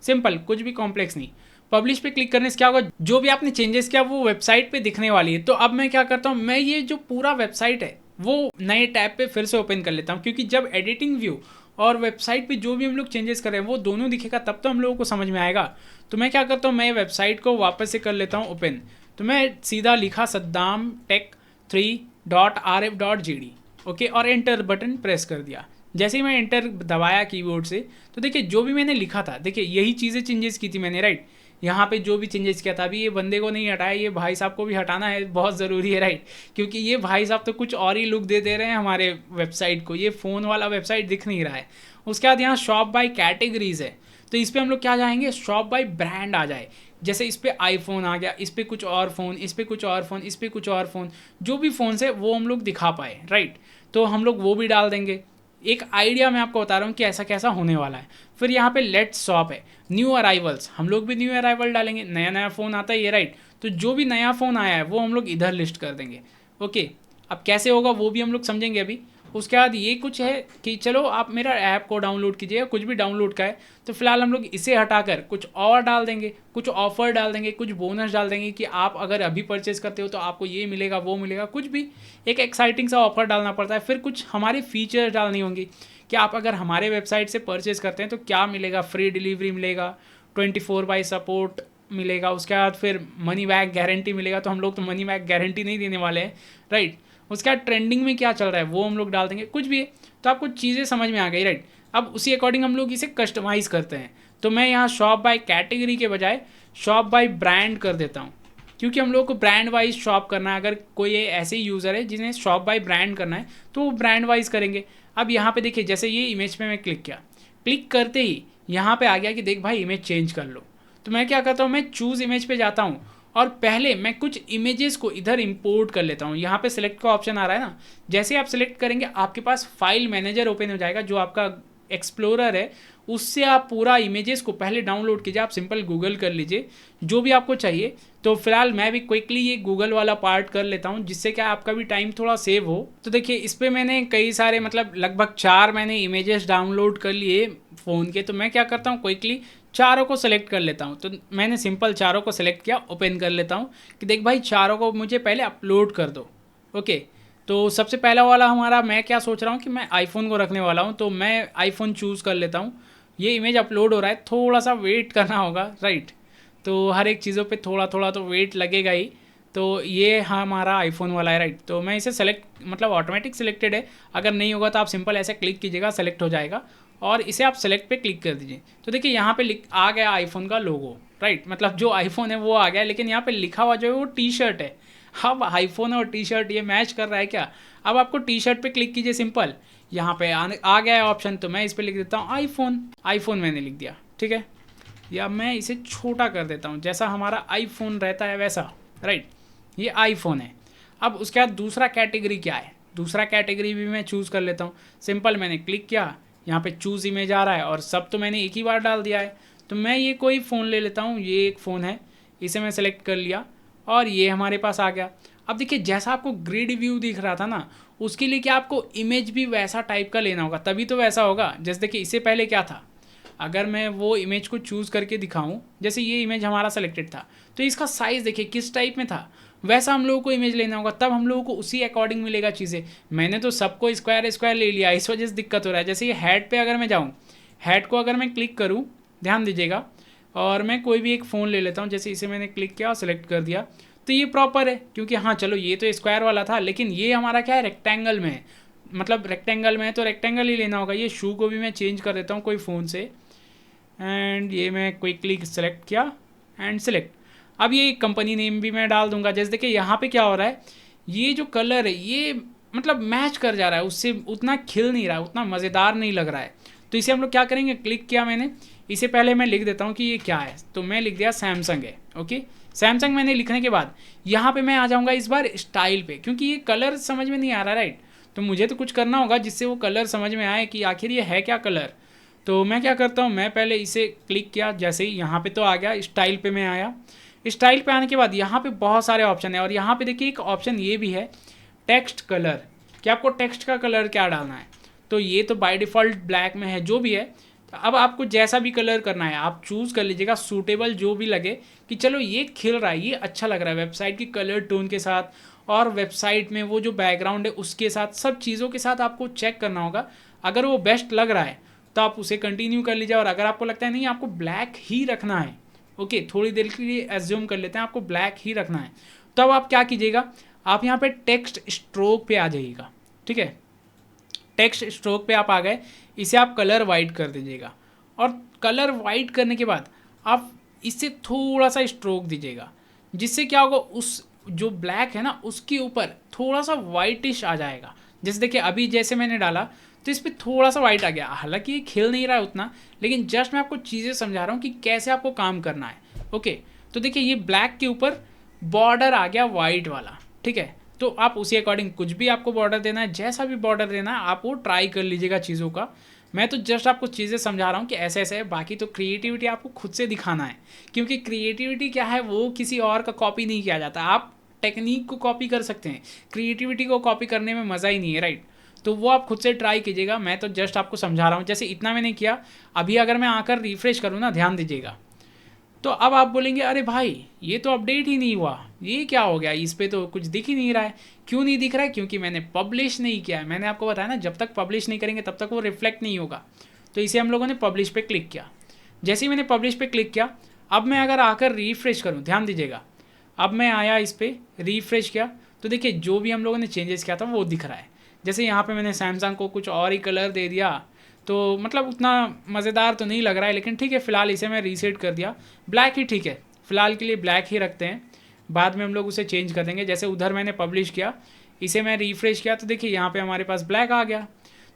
[SPEAKER 1] सिंपल, कुछ भी कॉम्प्लेक्स नहीं। पब्लिश पे क्लिक करने से क्या होगा, जो भी आपने चेंजेस किया वो वेबसाइट पे दिखने वाली है। तो अब मैं क्या करता हूँ, मैं ये जो पूरा वेबसाइट है वो नए टैब पे फिर से ओपन कर लेता हूँ, क्योंकि जब एडिटिंग व्यू और वेबसाइट पे जो भी हम लोग चेंजेस कर रहे हैं वो दोनों दिखेगा, तब तो हम लोगों को समझ में आएगा। तो मैं क्या करता हूँ, मैं वेबसाइट को वापस से कर लेता हूँ ओपन। तो मैं सीधा लिखा saddamtech3.rf.gd, ओके, और एंटर बटन प्रेस कर दिया। जैसे ही मैं एंटर दबाया कीबोर्ड से, तो देखिए जो भी मैंने लिखा था, देखिए यही चीज़ें चेंजेस की थी मैंने, राइट। यहाँ पे जो भी चेंजेस किया था, अभी ये बंदे को नहीं हटाया, ये भाई साहब को भी हटाना है, बहुत ज़रूरी है, राइट, क्योंकि ये भाई साहब तो कुछ और ही लुक दे रहे हैं हमारे वेबसाइट को, ये फ़ोन वाला वेबसाइट दिख नहीं रहा है। उसके बाद यहाँ शॉप बाय कैटेगरीज है, तो इस पर हम लोग क्या जाएंगे, शॉप बाय ब्रांड आ जाए। जैसे इस पर आईफोन आ गया, इस पर कुछ और फ़ोन, इस पर कुछ और फ़ोन, इस पर कुछ और फ़ोन, जो भी फ़ोन है वो हम लोग दिखा पाए, राइट। तो हम लोग वो भी डाल देंगे। एक आइडिया मैं आपको बता रहा हूँ कि ऐसा कैसा होने वाला है। फिर यहाँ पे लेट्स शॉप है, न्यू अराइवल्स, हम लोग भी न्यू अराइवल डालेंगे, नया नया फ़ोन आता है ये, राइट। तो जो भी नया फ़ोन आया है वो हम लोग इधर लिस्ट कर देंगे। ओके, अब कैसे होगा वो भी हम लोग समझेंगे अभी। उसके बाद ये कुछ है कि चलो आप मेरा ऐप को डाउनलोड कीजिए, कुछ भी डाउनलोड का है, तो फिलहाल हम लोग इसे हटाकर कुछ और डाल देंगे, कुछ ऑफर डाल देंगे, कुछ बोनस डाल देंगे कि आप अगर अभी परचेस करते हो तो आपको ये मिलेगा वो मिलेगा, कुछ भी एक एक्साइटिंग सा ऑफर डालना पड़ता है। फिर कुछ हमारी फीचर्स डालनी होंगी कि आप अगर हमारे वेबसाइट से परचेस करते हैं तो क्या मिलेगा, फ्री डिलीवरी मिलेगा, 24/7 सपोर्ट मिलेगा, उसके बाद फिर मनी बैक गारंटी मिलेगा। तो हम लोग तो मनी बैक गारंटी नहीं देने वाले हैं, राइट। उसके बाद ट्रेंडिंग में क्या चल रहा है वो हम लोग डाल देंगे, कुछ भी है। तो आपको चीज़ें समझ में आ गई, राइट। अब उसी अकॉर्डिंग हम लोग इसे कस्टमाइज़ करते हैं। तो मैं यहाँ शॉप बाय कैटेगरी के बजाय शॉप बाय ब्रांड कर देता हूँ, क्योंकि हम लोग को ब्रांड वाइज शॉप करना है। अगर कोई ऐसे यूज़र है जिन्हें शॉप बाय ब्रांड करना है तो वो ब्रांड वाइज करेंगे। अब यहाँ पे देखिए, जैसे ये इमेज पे मैं क्लिक किया, क्लिक करते ही यहाँ पे आ गया कि देख भाई इमेज चेंज कर लो। तो मैं क्या करता हूँ, मैं चूज़ इमेज पे जाता हूँ और पहले मैं कुछ इमेजेस को इधर इंपोर्ट कर लेता हूँ। यहाँ पे सिलेक्ट का ऑप्शन आ रहा है ना, जैसे आप सिलेक्ट करेंगे आपके पास फाइल मैनेजर ओपन हो जाएगा, जो आपका एक्सप्लोरर है उससे आप पूरा इमेजेस को पहले डाउनलोड कीजिए। आप सिंपल गूगल कर लीजिए जो भी आपको चाहिए। तो फिलहाल मैं भी क्विकली ये गूगल वाला पार्ट कर लेता हूँ, जिससे क्या आपका भी टाइम थोड़ा सेव हो। तो देखिए इस पर मैंने कई सारे मतलब लगभग 4 मैंने इमेजेस डाउनलोड कर लिए फ़ोन के। तो मैं क्या करता हूँ, क्विकली चारों को सेलेक्ट कर लेता हूँ। तो मैंने सिंपल चारों को सेलेक्ट किया, ओपन कर लेता हूँ कि देख भाई चारों को मुझे पहले अपलोड कर दो। ओके, तो सबसे पहला वाला हमारा, मैं क्या सोच रहा हूँ कि मैं आईफोन को रखने वाला हूँ, तो मैं आईफोन चूज़ कर लेता हूँ। ये इमेज अपलोड हो रहा है, थोड़ा सा वेट करना होगा, राइट। तो हर एक चीज़ों पे थोड़ा थोड़ा तो वेट लगेगा ही। तो ये हमारा आईफोन वाला है, राइट। तो मैं इसे सेलेक्ट मतलब ऑटोमेटिक सिलेक्टेड है, अगर नहीं होगा तो आप सिंपल ऐसे क्लिक कीजिएगा, सेलेक्ट हो जाएगा और इसे आप सेलेक्ट पे क्लिक कर दीजिए। तो देखिए यहाँ पे आ गया आईफोन का लोगो, राइट। मतलब जो आईफोन है वो आ गया, लेकिन यहाँ पे लिखा हुआ जो है वो टी शर्ट है। अब आईफोन और टी शर्ट ये मैच कर रहा है क्या? अब आपको टी शर्ट पे क्लिक कीजिए, सिंपल यहाँ पे आ गया है ऑप्शन। तो मैं इस पर लिख देता हूँ आईफोन मैंने लिख दिया, ठीक है। या मैं इसे छोटा कर देता हूँ, जैसा हमारा आईफोन रहता है वैसा, राइट। ये आईफोन है। अब उसके बाद दूसरा कैटेगरी क्या है, दूसरा कैटेगरी भी मैं चूज़ कर लेता हूँ। सिंपल मैंने क्लिक किया, यहाँ पे चूज़ इमेज आ रहा है और सब तो मैंने एक ही बार डाल दिया है। तो मैं ये कोई फ़ोन ले लेता हूँ, ये एक फ़ोन है, इसे मैं सेलेक्ट कर लिया और ये हमारे पास आ गया। अब देखिए जैसा आपको ग्रिड व्यू दिख रहा था ना, उसके लिए क्या आपको इमेज भी वैसा टाइप का लेना होगा, तभी तो वैसा होगा। जैसे देखिए इससे पहले क्या था, अगर मैं वो इमेज को चूज़ करके दिखाऊं, जैसे ये इमेज हमारा सेलेक्टेड था, तो इसका साइज़ देखिए किस टाइप में था, वैसा हम लोगों को इमेज लेना होगा, तब हम लोगों को उसी अकॉर्डिंग मिलेगा चीज़ें। मैंने तो सबको स्क्वायर स्क्वायर ले लिया, इस वजह से दिक्कत हो रहा है। जैसे ये हेड पे अगर मैं जाऊँ, हेड को अगर मैं क्लिक करूँ, ध्यान दीजिएगा, और मैं कोई भी एक फ़ोन ले लेता हूँ, जैसे इसे मैंने क्लिक किया और सेलेक्ट कर दिया, तो ये प्रॉपर है। क्योंकि हाँ चलो ये तो स्क्वायर वाला था, लेकिन ये हमारा क्या है, रेक्टेंगल में है। मतलब रेक्टेंगल में है तो रेक्टेंगल ही लेना होगा। ये शू को भी मैं चेंज कर देता हूँ कोई फ़ोन से, एंड ये मैं क्विकली सेलेक्ट किया एंड सेलेक्ट। अब ये कंपनी नेम भी मैं डाल दूंगा। जैसे देखिए यहाँ पे क्या हो रहा है, ये जो कलर है ये मतलब मैच कर जा रहा है, उससे उतना खिल नहीं रहा है, उतना मज़ेदार नहीं लग रहा है। तो इसे हम लोग क्या करेंगे, क्लिक किया मैंने, इसे पहले मैं लिख देता हूँ कि ये क्या है। तो मैं लिख दिया सैमसंग है। ओके, सैमसंग मैंने लिखने के बाद यहाँ पे मैं आ जाऊँगा इस बार स्टाइल पे, क्योंकि ये कलर समझ में नहीं आ रहा, राइट। तो मुझे तो कुछ करना होगा जिससे वो कलर समझ में आए कि आखिर ये है क्या कलर। तो मैं क्या करता हूँ, मैं पहले इसे क्लिक किया, जैसे ही यहाँ पे तो आ गया, स्टाइल पे मैं आया। स्टाइल पे आने के बाद यहाँ पे बहुत सारे ऑप्शन है, और यहाँ पे देखिए एक ऑप्शन ये भी है टेक्स्ट कलर, कि आपको टेक्स्ट का कलर क्या डालना है। तो ये तो बाय डिफ़ॉल्ट ब्लैक में है, जो भी है। तो अब आपको जैसा भी कलर करना है आप चूज़ कर लीजिएगा, सूटेबल जो भी लगे, कि चलो ये खिल रहा है, ये अच्छा लग रहा है वेबसाइट की कलर टोन के साथ, और वेबसाइट में वो जो बैकग्राउंड है उसके साथ, सब चीज़ों के साथ आपको चेक करना होगा। अगर वो बेस्ट लग रहा है तो आप उसे कंटिन्यू कर लीजिए, और अगर आपको लगता है नहीं आपको ब्लैक ही रखना है, ओके, थोड़ी देर के लिए एज्यूम कर लेते हैं आपको ब्लैक ही रखना है, तब आप क्या कीजिएगा, आप यहाँ पे टेक्स्ट स्ट्रोक पे आ जाइएगा, ठीक है। टेक्स्ट स्ट्रोक पे आप आ गए, इसे आप कलर वाइट कर दीजिएगा, और कलर वाइट करने के बाद आप इससे थोड़ा सा स्ट्रोक दीजिएगा, जिससे क्या होगा, उस जो ब्लैक है ना उसके ऊपर थोड़ा सा वाइटिश आ जाएगा। जैसे देखिए अभी जैसे मैंने डाला तो इस पर थोड़ा सा वाइट आ गया, हालांकि ये खिल नहीं रहा है उतना, लेकिन जस्ट मैं आपको चीज़ें समझा रहा हूँ कि कैसे आपको काम करना है। ओके, तो देखिए ये ब्लैक के ऊपर बॉर्डर आ गया वाइट वाला, ठीक है। तो आप उसी अकॉर्डिंग कुछ भी आपको बॉर्डर देना है, जैसा भी बॉर्डर देना है आप वो ट्राई कर लीजिएगा चीज़ों का। मैं तो जस्ट आपको चीज़ें समझा रहा हूँ कि ऐसे ऐसे है, बाकी तो क्रिएटिविटी आपको खुद से दिखाना है, क्योंकि क्रिएटिविटी क्या है वो किसी और का कॉपी नहीं किया जाता। आप टेक्निक को कॉपी कर सकते हैं, क्रिएटिविटी को कॉपी करने में मज़ा ही नहीं है, राइट। तो वो आप खुद से ट्राई कीजिएगा, मैं तो जस्ट आपको समझा रहा हूँ। जैसे इतना मैंने किया, अभी अगर मैं आकर रिफ्रेश करूँ ना, ध्यान दीजिएगा, तो अब आप बोलेंगे अरे भाई ये तो अपडेट ही नहीं हुआ, ये क्या हो गया, इस पर तो कुछ दिख ही नहीं रहा है। क्यों नहीं दिख रहा है? क्योंकि मैंने पब्लिश नहीं किया है। मैंने आपको बताया ना, जब तक पब्लिश नहीं करेंगे तब तक वो रिफ्लेक्ट नहीं होगा। तो इसे हम लोगों ने पब्लिश पे क्लिक किया। जैसे ही मैंने पब्लिश पे क्लिक किया, अब मैं अगर आकर रिफ्रेश करूँ, ध्यान दीजिएगा, अब मैं आया इस पर रिफ्रेश किया, तो देखिए जो भी हम लोगों ने चेंजेस किया था वो दिख रहा है। जैसे यहाँ पे मैंने सैमसंग को कुछ और ही कलर दे दिया, तो मतलब उतना मज़ेदार तो नहीं लग रहा है, लेकिन ठीक है, फ़िलहाल इसे मैं रीसेट कर दिया, ब्लैक ही ठीक है, फ़िलहाल के लिए ब्लैक ही रखते हैं, बाद में हम लोग उसे चेंज कर देंगे। जैसे उधर मैंने पब्लिश किया, इसे मैं रिफ्रेश किया, तो देखिए यहाँ पे हमारे पास ब्लैक आ गया।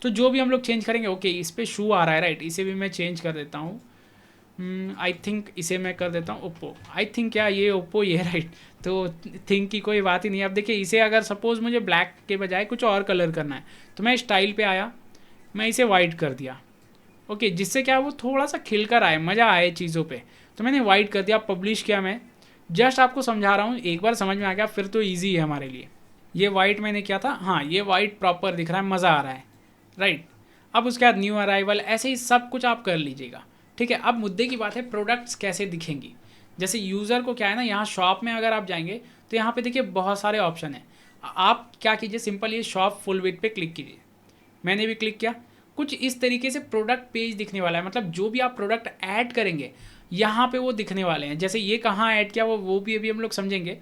[SPEAKER 1] तो जो भी हम लोग चेंज करेंगे, ओके इस पर शू आ रहा है, राइट, इसे भी मैं चेंज कर देता हूँ। आई थिंक इसे मैं कर देता हूँ ओप्पो, आई थिंक क्या ये ओप्पो ये, राइट। तो थिंक की कोई बात ही नहीं है। अब देखिए इसे अगर सपोज़ मुझे ब्लैक के बजाय कुछ और कलर करना है, तो मैं स्टाइल पे आया, मैं इसे वाइट कर दिया, ओके, जिससे क्या वो थोड़ा सा खिल कर आए, मज़ा आए चीज़ों पे। तो मैंने वाइट कर दिया, पब्लिश किया। मैं जस्ट आपको समझा रहा हूँ, एक बार समझ में आ गया फिर तो ईजी है हमारे लिए। ये वाइट मैंने किया था, हाँ ये वाइट प्रॉपर दिख रहा है, मज़ा आ रहा है, राइट। अब उसके बाद न्यू अराइवल, ऐसे ही सब कुछ आप कर लीजिएगा, ठीक है। अब मुद्दे की बात है प्रोडक्ट्स कैसे दिखेंगी। जैसे यूज़र को क्या है ना, यहाँ शॉप में अगर आप जाएंगे तो यहाँ पे देखिए बहुत सारे ऑप्शन हैं। आप क्या कीजिए, सिंपल ये शॉप फुल विड्थ पे क्लिक कीजिए। मैंने भी क्लिक किया। कुछ इस तरीके से प्रोडक्ट पेज दिखने वाला है, मतलब जो भी आप प्रोडक्ट ऐड करेंगे यहाँ पे वो दिखने वाले हैं। जैसे ये कहाँ ऐड किया वो भी अभी हम लोग समझेंगे।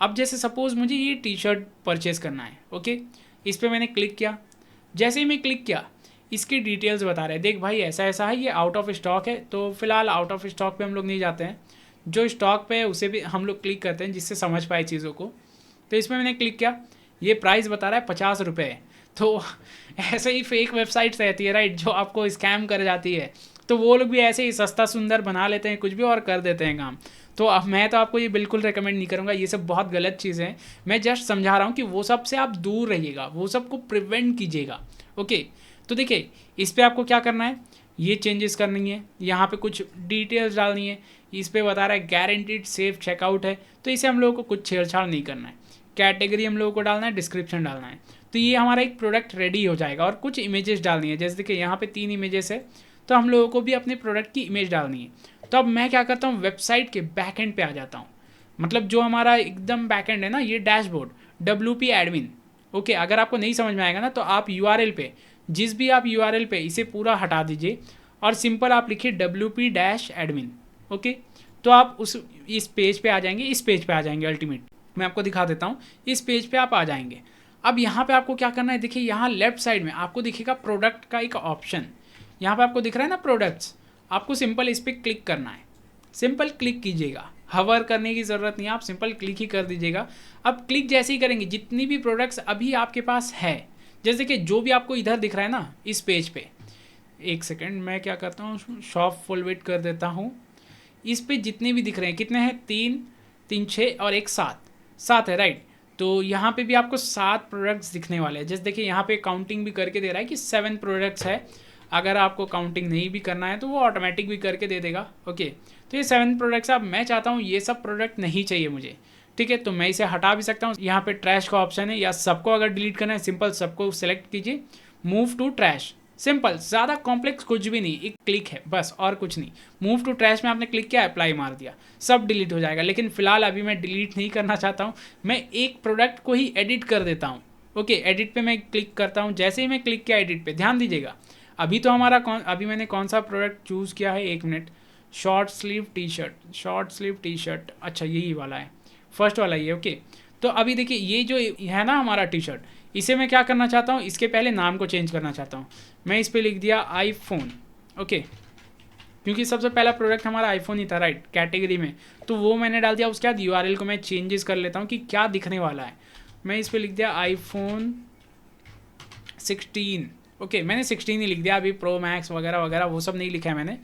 [SPEAKER 1] अब जैसे सपोज़ मुझे ये टी शर्ट परचेज़ करना है, ओके, इस पर मैंने क्लिक किया। जैसे ही मैं क्लिक किया, इसकी डिटेल्स बता रहे हैं, देख भाई ऐसा ऐसा है, ये आउट ऑफ स्टॉक है। तो फिलहाल आउट ऑफ स्टॉक पे हम लोग नहीं जाते हैं, जो स्टॉक पे है उसे भी हम लोग क्लिक करते हैं, जिससे समझ पाए चीज़ों को। तो इसमें मैंने क्लिक किया, ये प्राइस बता रहा है 50 रुपये। तो ऐसे ही फेक वेबसाइट्स रहती है, राइट, जो आपको स्कैम कर जाती है। तो वो लोग भी ऐसे ही सस्ता सुंदर बना लेते हैं कुछ भी और कर देते हैं काम। तो अब मैं तो आपको ये बिल्कुल रेकमेंड नहीं करूँगा, ये सब बहुत गलत चीज़ें हैं। मैं जस्ट समझा रहा हूँ कि वो सब से आप दूर रहिएगा, वो सब को प्रिवेंट कीजिएगा, ओके। तो देखिए इस पर आपको क्या करना है, ये चेंजेस करनी है, यहाँ पे कुछ डिटेल्स डालनी है। इस पर बता रहा है गारंटीड सेफ चेकआउट है, तो इसे हम लोगों को कुछ छेड़छाड़ नहीं करना है। कैटेगरी हम लोगों को डालना है, डिस्क्रिप्शन डालना है। तो ये हमारा एक प्रोडक्ट रेडी हो जाएगा। और कुछ इमेजेस डालनी है, जैसे देखिए यहाँ पे 3 इमेजेस है, तो हम लोगों को भी अपने प्रोडक्ट की इमेज डालनी है। तो अब मैं क्या करता हूँ, वेबसाइट के बैकएंड पे आ जाता हूँ, मतलब जो हमारा एकदम बैकएंड है ना, ये डैशबोर्ड WP एडमिन, ओके। अगर आपको नहीं समझ में आएगा ना, तो आप URL पे, जिस भी आप URL पे इसे पूरा हटा दीजिए और सिंपल आप लिखिए WP-admin, ओके। तो आप इस पेज पे आ जाएंगे, इस पेज पे आ जाएंगे। अल्टीमेट मैं आपको दिखा देता हूँ, इस पेज पे आप आ जाएंगे। अब यहाँ पे आपको क्या करना है, देखिए यहाँ लेफ्ट साइड में आपको दिखेगा प्रोडक्ट का एक ऑप्शन, यहाँ पे आपको दिख रहा है ना प्रोडक्ट्स। आपको सिंपल इस पर क्लिक करना है, सिंपल क्लिक कीजिएगा, हवर करने की ज़रूरत नहीं है, आप सिंपल क्लिक ही कर दीजिएगा। अब क्लिक जैसे ही करेंगे, जितनी भी प्रोडक्ट्स अभी आपके पास है, जैसे कि जो भी आपको इधर दिख रहा है ना इस पेज पे, एक सेकेंड मैं क्या करता हूँ, शॉप फुल वेट कर देता हूँ। इस पे जितने भी दिख रहे हैं, कितने हैं, 3 6 और 1 7 है, राइट। तो यहाँ पे भी आपको 7 प्रोडक्ट्स दिखने वाले हैं। जैसे देखिए यहाँ पे काउंटिंग भी करके दे रहा है कि 7 प्रोडक्ट्स है। अगर आपको काउंटिंग नहीं भी करना है तो वो ऑटोमेटिक भी करके दे देगा, ओके। तो ये 7 प्रोडक्ट्स। अब मैं चाहता हूँ ये सब प्रोडक्ट नहीं चाहिए मुझे, ठीक है, तो मैं इसे हटा भी सकता हूँ। यहाँ पे ट्रैश का ऑप्शन है, या सबको अगर डिलीट करना है, सिंपल सबको सेलेक्ट कीजिए, मूव टू ट्रैश, सिंपल, ज़्यादा कॉम्प्लेक्स कुछ भी नहीं, एक क्लिक है बस और कुछ नहीं। मूव टू ट्रैश में आपने क्लिक किया, अप्लाई मार दिया, सब डिलीट हो जाएगा। लेकिन फिलहाल अभी मैं डिलीट नहीं करना चाहता हूँ, मैं एक प्रोडक्ट को ही एडिट कर देता हूँ, ओके। एडिट पे मैं क्लिक करता हूँ। जैसे ही मैं क्लिक किया एडिट पे, ध्यान दीजिएगा, अभी तो हमारा अभी मैंने कौन सा प्रोडक्ट चूज़ किया है, 1 minute, short sleeve T shirt, अच्छा यही वाला है, फर्स्ट वाला ये, ओके। तो अभी देखिए ये जो है ना हमारा टी शर्ट, इसे मैं क्या करना चाहता हूँ, इसके पहले नाम को चेंज करना चाहता हूँ। मैं इस पर लिख दिया आईफोन, ओके, क्योंकि सबसे पहला प्रोडक्ट हमारा आईफोन ही था, राइट, कैटेगरी में। तो वो मैंने डाल दिया। उसके बाद URL को मैं चेंजेस कर लेता हूँ कि क्या दिखने वाला है। मैं इस पर लिख दिया आईफोन 16, ओके। मैंने 16 ही लिख दिया, अभी प्रो मैक्स वगैरह वगैरह वो सब नहीं लिखा है मैंने।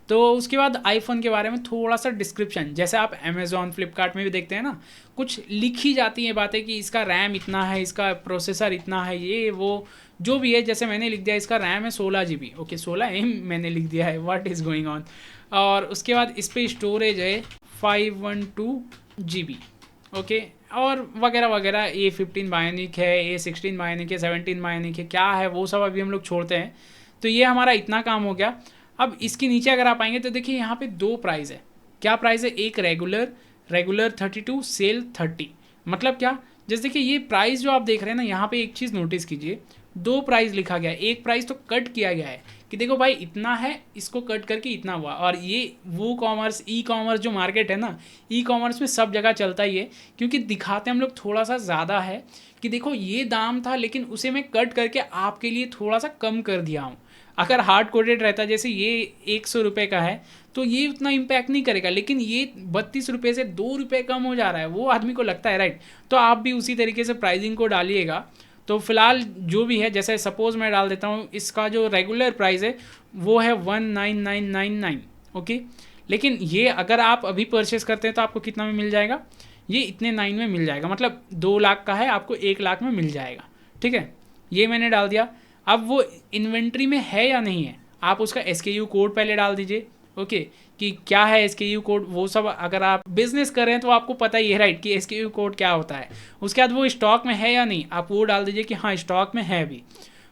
[SPEAKER 1] तो उसके बाद आईफोन के बारे में थोड़ा सा डिस्क्रिप्शन, जैसे आप अमेज़ॉन फ्लिपकार्ट में भी देखते हैं ना, कुछ लिखी जाती हैं बातें कि इसका रैम इतना है, इसका प्रोसेसर इतना है, ये वो जो भी है। जैसे मैंने लिख दिया इसका रैम है 16 GB, ओके 16 मैंने लिख दिया है, व्हाट इज़ गोइंग ऑन। और उसके बाद इस पर स्टोरेज है 512 GB, ओके, और वगैरह वगैरह। A15 बायोनिक है, A16 बायोनिक है, 17 बायोनिक है, क्या है वो सब अभी हम लोग छोड़ते हैं। तो ये हमारा इतना काम हो गया। अब इसके नीचे अगर आप आएंगे तो देखिए यहाँ पे दो प्राइस है। क्या प्राइस है? एक रेगुलर 32, सेल 30। मतलब क्या? जैसे देखिए ये प्राइस जो आप देख रहे हैं ना, यहाँ पे एक चीज़ नोटिस कीजिए, दो प्राइस लिखा गया है। एक प्राइस तो कट किया गया है कि देखो भाई इतना है, इसको कट करके इतना हुआ। और ये वो कॉमर्स, ई कॉमर्स जो मार्केट है ना, ई कॉमर्स में सब जगह चलता ही है, क्योंकि दिखाते हम लोग थोड़ा सा ज़्यादा है कि देखो ये दाम था, लेकिन उसे मैं कट करके आपके लिए थोड़ा सा कम कर दिया हूँ। अगर हार्ड कोडेड रहता, जैसे ये 100 रुपये का है, तो ये उतना इम्पैक्ट नहीं करेगा, लेकिन ये 32 रुपये से 2 रुपये कम हो जा रहा है, वो आदमी को लगता है, राइट। तो आप भी उसी तरीके से प्राइसिंग को डालिएगा। तो फिलहाल जो भी है, जैसे सपोज़ मैं डाल देता हूँ, इसका जो रेगुलर प्राइस है वो है 19999, ओके। लेकिन ये अगर आप अभी परचेस करते हैं तो आपको कितना में मिल जाएगा? ये इतने 9 में मिल जाएगा, मतलब 2 लाख का है, आपको 1 लाख में मिल जाएगा, ठीक है। ये मैंने डाल दिया। अब वो इन्वेंट्री में है या नहीं है, आप उसका SKU कोड पहले डाल दीजिए, ओके, कि क्या है SKU कोड, वो सब अगर आप बिजनेस कर रहे हैं तो आपको पता ही है, राइट, कि SKU कोड क्या होता है। उसके बाद वो स्टॉक में है या नहीं, आप वो डाल दीजिए कि हाँ स्टॉक में है अभी।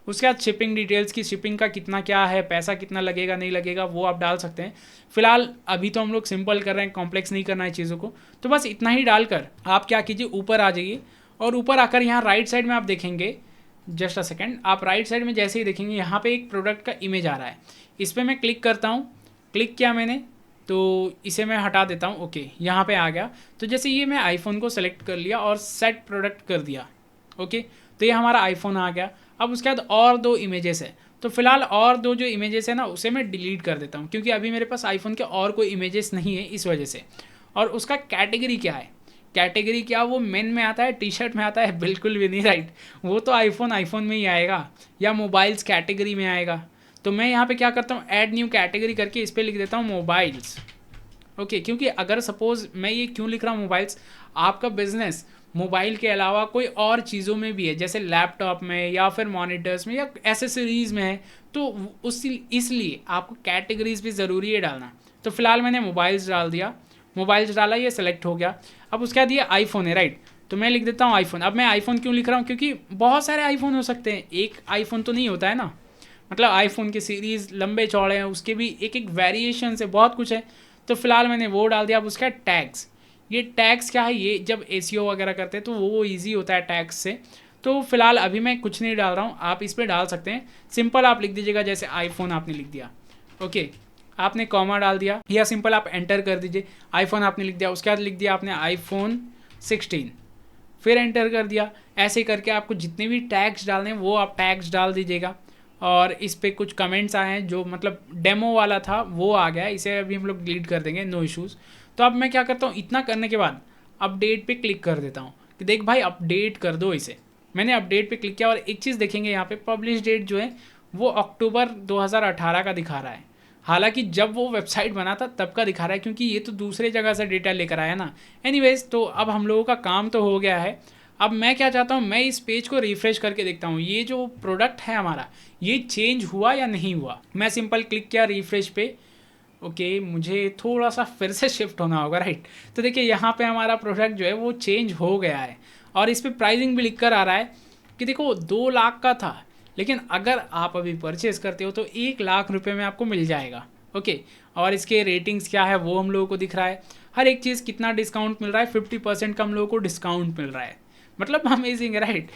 [SPEAKER 1] उसके बाद शिपिंग डिटेल्स की, शिपिंग का कितना क्या है, पैसा कितना लगेगा नहीं लगेगा, वो आप डाल सकते हैं। फिलहाल अभी तो हम लोग सिंपल कर रहे हैं, कॉम्प्लेक्स नहीं करना है चीज़ों को। तो बस इतना ही डालकर आप क्या कीजिए, ऊपर आ जाइए, और ऊपर आकर यहाँ राइट साइड में आप देखेंगे, जस्ट अ सेकेंड, आप राइट साइड में जैसे ही देखेंगे यहाँ पे एक प्रोडक्ट का इमेज आ रहा है। इस पर मैं क्लिक करता हूँ, क्लिक किया मैंने, तो इसे मैं हटा देता हूँ, ओके, यहाँ पे आ गया। तो जैसे ये मैं आईफोन को सेलेक्ट कर लिया और सेट प्रोडक्ट कर दिया, ओके, तो ये हमारा आईफोन आ गया। अब उसके बाद और दो इमेजेस है, तो फिलहाल और दो जो इमेजेस है ना, उसे मैं डिलीट कर देता हूँ, क्योंकि अभी मेरे पास आईफोन के और कोई इमेजेस नहीं है इस वजह से। और उसका कैटेगरी क्या है, कैटेगरी क्या, वो मेन में आता है, टी शर्ट में आता है? बिल्कुल भी नहीं, राइट। वो तो आईफोन में ही आएगा, या मोबाइल्स कैटेगरी में आएगा। तो मैं यहाँ पे क्या करता हूँ, ऐड न्यू कैटेगरी करके इस पर लिख देता हूँ मोबाइल्स, ओके। क्योंकि अगर सपोज़ मैं ये क्यों लिख रहा हूँ मोबाइल्स, आपका बिजनेस मोबाइल के अलावा कोई और चीज़ों में भी है, जैसे लैपटॉप में या फिर मॉनिटर्स में या एसेसरीज़ में है, तो उस इसलिए आपको कैटेगरीज भी ज़रूरी है डालना। तो फिलहाल मैंने मोबाइल्स डाल दिया, मोबाइल्स डाला, ये सेलेक्ट हो गया। अब उसके बाद ये आईफोन है, राइट, तो मैं लिख देता हूँ आईफोन। अब मैं आईफोन क्यों लिख रहा हूँ, क्योंकि बहुत सारे आईफोन हो सकते हैं, एक आईफोन तो नहीं होता है ना, मतलब आईफोन के सीरीज़ लंबे चौड़े हैं, उसके भी एक एक वेरिएशन से बहुत कुछ है। तो फिलहाल मैंने वो डाल दिया। अब उसका टैग्स, ये टैग्स क्या है, ये जब SEO वगैरह करते हैं तो वो ईजी होता है टैग्स से। तो फिलहाल अभी मैं कुछ नहीं डाल रहा हूँ, आप इस पर डाल सकते हैं। सिंपल आप लिख दीजिएगा, जैसे आईफोन आपने लिख दिया, ओके, आपने कॉमा डाल दिया, या सिंपल आप एंटर कर दीजिए। आईफोन आपने लिख दिया, उसके बाद लिख दिया आपने iPhone 16, फिर एंटर कर दिया। ऐसे करके आपको जितने भी टैग्स डालने हैं वो आप टैग्स डाल दीजिएगा। और इस पर कुछ कमेंट्स आए हैं, जो मतलब डेमो वाला था वो आ गया, इसे अभी हम लोग डिलीट कर देंगे, नो इश्यूज़। तो अब मैं क्या करता हूँ, इतना करने के बाद अपडेट पे क्लिक कर देता हूँ कि देख भाई अपडेट कर दो इसे। मैंने अपडेट पे क्लिक किया, और एक चीज़ देखेंगे यहाँ पे, पब्लिश डेट जो है वो अक्टूबर 2018 का दिखा रहा है। हालांकि जब वो वेबसाइट बना था तब का दिखा रहा है, क्योंकि ये तो दूसरे जगह से डेटा लेकर आया ना। एनीवेज, तो अब हम लोगों का काम तो हो गया है। अब मैं क्या चाहता हूँ, मैं इस पेज को रिफ्रेश करके देखता हूँ, ये जो प्रोडक्ट है हमारा, ये चेंज हुआ या नहीं हुआ। मैं सिंपल क्लिक किया रिफ्रेश पे, ओके, मुझे थोड़ा सा फिर से शिफ्ट होना होगा, राइट। तो देखिए यहाँ पे हमारा प्रोडक्ट जो है वो चेंज हो गया है, और इस पर प्राइसिंग भी लिख कर आ रहा है कि देखो 2 लाख का था, लेकिन अगर आप अभी परचेज करते हो तो 1 लाख रुपए में आपको मिल जाएगा, ओके। और इसके रेटिंग्स क्या है वो हम लोगों को दिख रहा है, हर एक चीज़ कितना डिस्काउंट मिल रहा है, 50% का हम लोगों को डिस्काउंट मिल रहा है, मतलब अमेजिंग, राइट।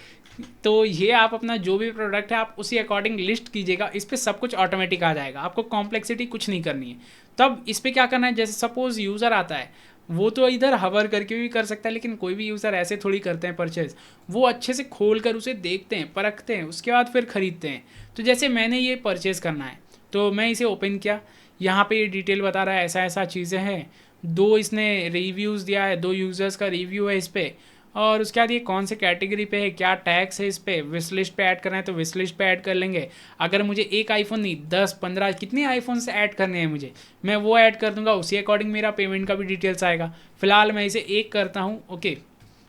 [SPEAKER 1] तो ये आप अपना जो भी प्रोडक्ट है आप उसी अकॉर्डिंग लिस्ट कीजिएगा, इस पर सब कुछ ऑटोमेटिक आ जाएगा, आपको कॉम्प्लेक्सिटी कुछ नहीं करनी है। तब इस पर क्या करना है, जैसे सपोज़ यूज़र आता है, वो तो इधर हवर करके भी कर सकता है, लेकिन कोई भी यूज़र ऐसे थोड़ी करते हैं परचेज़, वो अच्छे से खोल कर उसे देखते हैं, परखते हैं, उसके बाद फिर ख़रीदते हैं। तो जैसे मैंने ये परचेज़ करना है, तो मैं इसे ओपन किया, यहाँ पे ये डिटेल बता रहा है, ऐसा ऐसा चीज़ें हैं, 2 इसने रिव्यूज़ दिया है, 2 यूज़र्स का रिव्यू है इस पर, और उसके बाद ये कौन से कैटेगरी पे है, क्या टैक्स है इस पर, विश लिस्ट पे ऐड करना है तो विश लिस्ट पे ऐड कर लेंगे। अगर मुझे एक आईफोन नहीं 10-15 कितने आईफोन से ऐड करने हैं मुझे, मैं वो ऐड कर दूंगा, उसी अकॉर्डिंग मेरा पेमेंट का भी डिटेल्स आएगा। फिलहाल मैं इसे एक करता हूँ। ओके,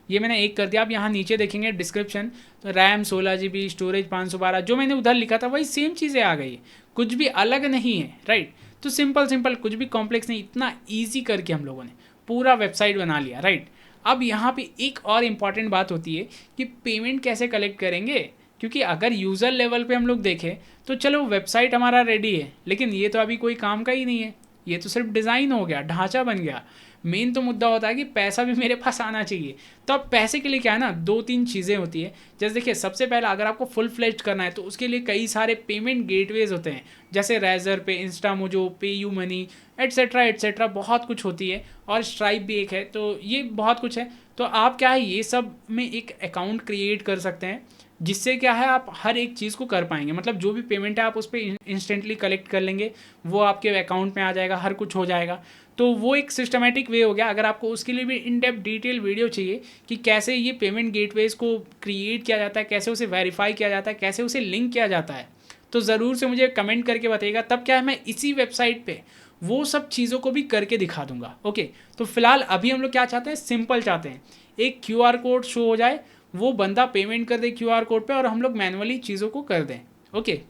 [SPEAKER 1] ये मैंने एक कर दिया। आप यहाँ नीचे देखेंगे डिस्क्रिप्शन, तो रैम 16 GB, स्टोरेज 512, जो मैंने उधर लिखा था वही सेम चीज़ें आ गई है, कुछ भी अलग नहीं है, राइट। तो सिंपल सिंपल, कुछ भी कॉम्प्लेक्स नहीं, इतना ईजी करके हम लोगों ने पूरा वेबसाइट बना लिया, राइट। अब यहाँ पे एक और इम्पॉर्टेंट बात होती है कि पेमेंट कैसे कलेक्ट करेंगे, क्योंकि अगर यूज़र लेवल पे हम लोग देखें तो चलो वेबसाइट हमारा रेडी है, लेकिन ये तो अभी कोई काम का ही नहीं है, ये तो सिर्फ डिज़ाइन हो गया, ढांचा बन गया। मेन तो मुद्दा होता है कि पैसा भी मेरे पास आना चाहिए। तो अब पैसे के लिए क्या है ना, 2-3 चीज़ें होती है। जैसे देखिए, सबसे पहला अगर आपको फुल फ्लेज्ड करना है तो उसके लिए कई सारे पेमेंट गेटवेज होते हैं, जैसे रेजर पे, Instamojo, PayU money, etcetera etcetera, बहुत कुछ होती है। और स्ट्राइप भी एक है, तो ये बहुत कुछ है। तो आप क्या है, ये सब में एक अकाउंट क्रिएट कर सकते हैं, जिससे क्या है आप हर एक चीज़ को कर पाएंगे। मतलब जो भी पेमेंट है आप उस पर इंस्टेंटली कलेक्ट कर लेंगे, वो आपके अकाउंट में आ जाएगा, हर कुछ हो जाएगा। तो वो एक सिस्टमेटिक वे हो गया। अगर आपको उसके लिए भी इन डेप्थ डिटेल वीडियो चाहिए कि कैसे ये पेमेंट गेटवेज को क्रिएट किया जाता है, कैसे उसे वेरीफाई किया जाता है, कैसे उसे लिंक किया जाता है, तो ज़रूर से मुझे कमेंट करके बताइएगा। तब क्या है, मैं इसी वेबसाइट पे वो सब चीज़ों को भी करके दिखा दूंगा। ओके, तो फिलहाल अभी हम लोग क्या चाहते हैं, सिंपल चाहते हैं, एक QR कोड शो हो जाए, वो बंदा पेमेंट कर दे QR कोड पे और हम लोग मैनुअली चीज़ों को कर दें। ओके,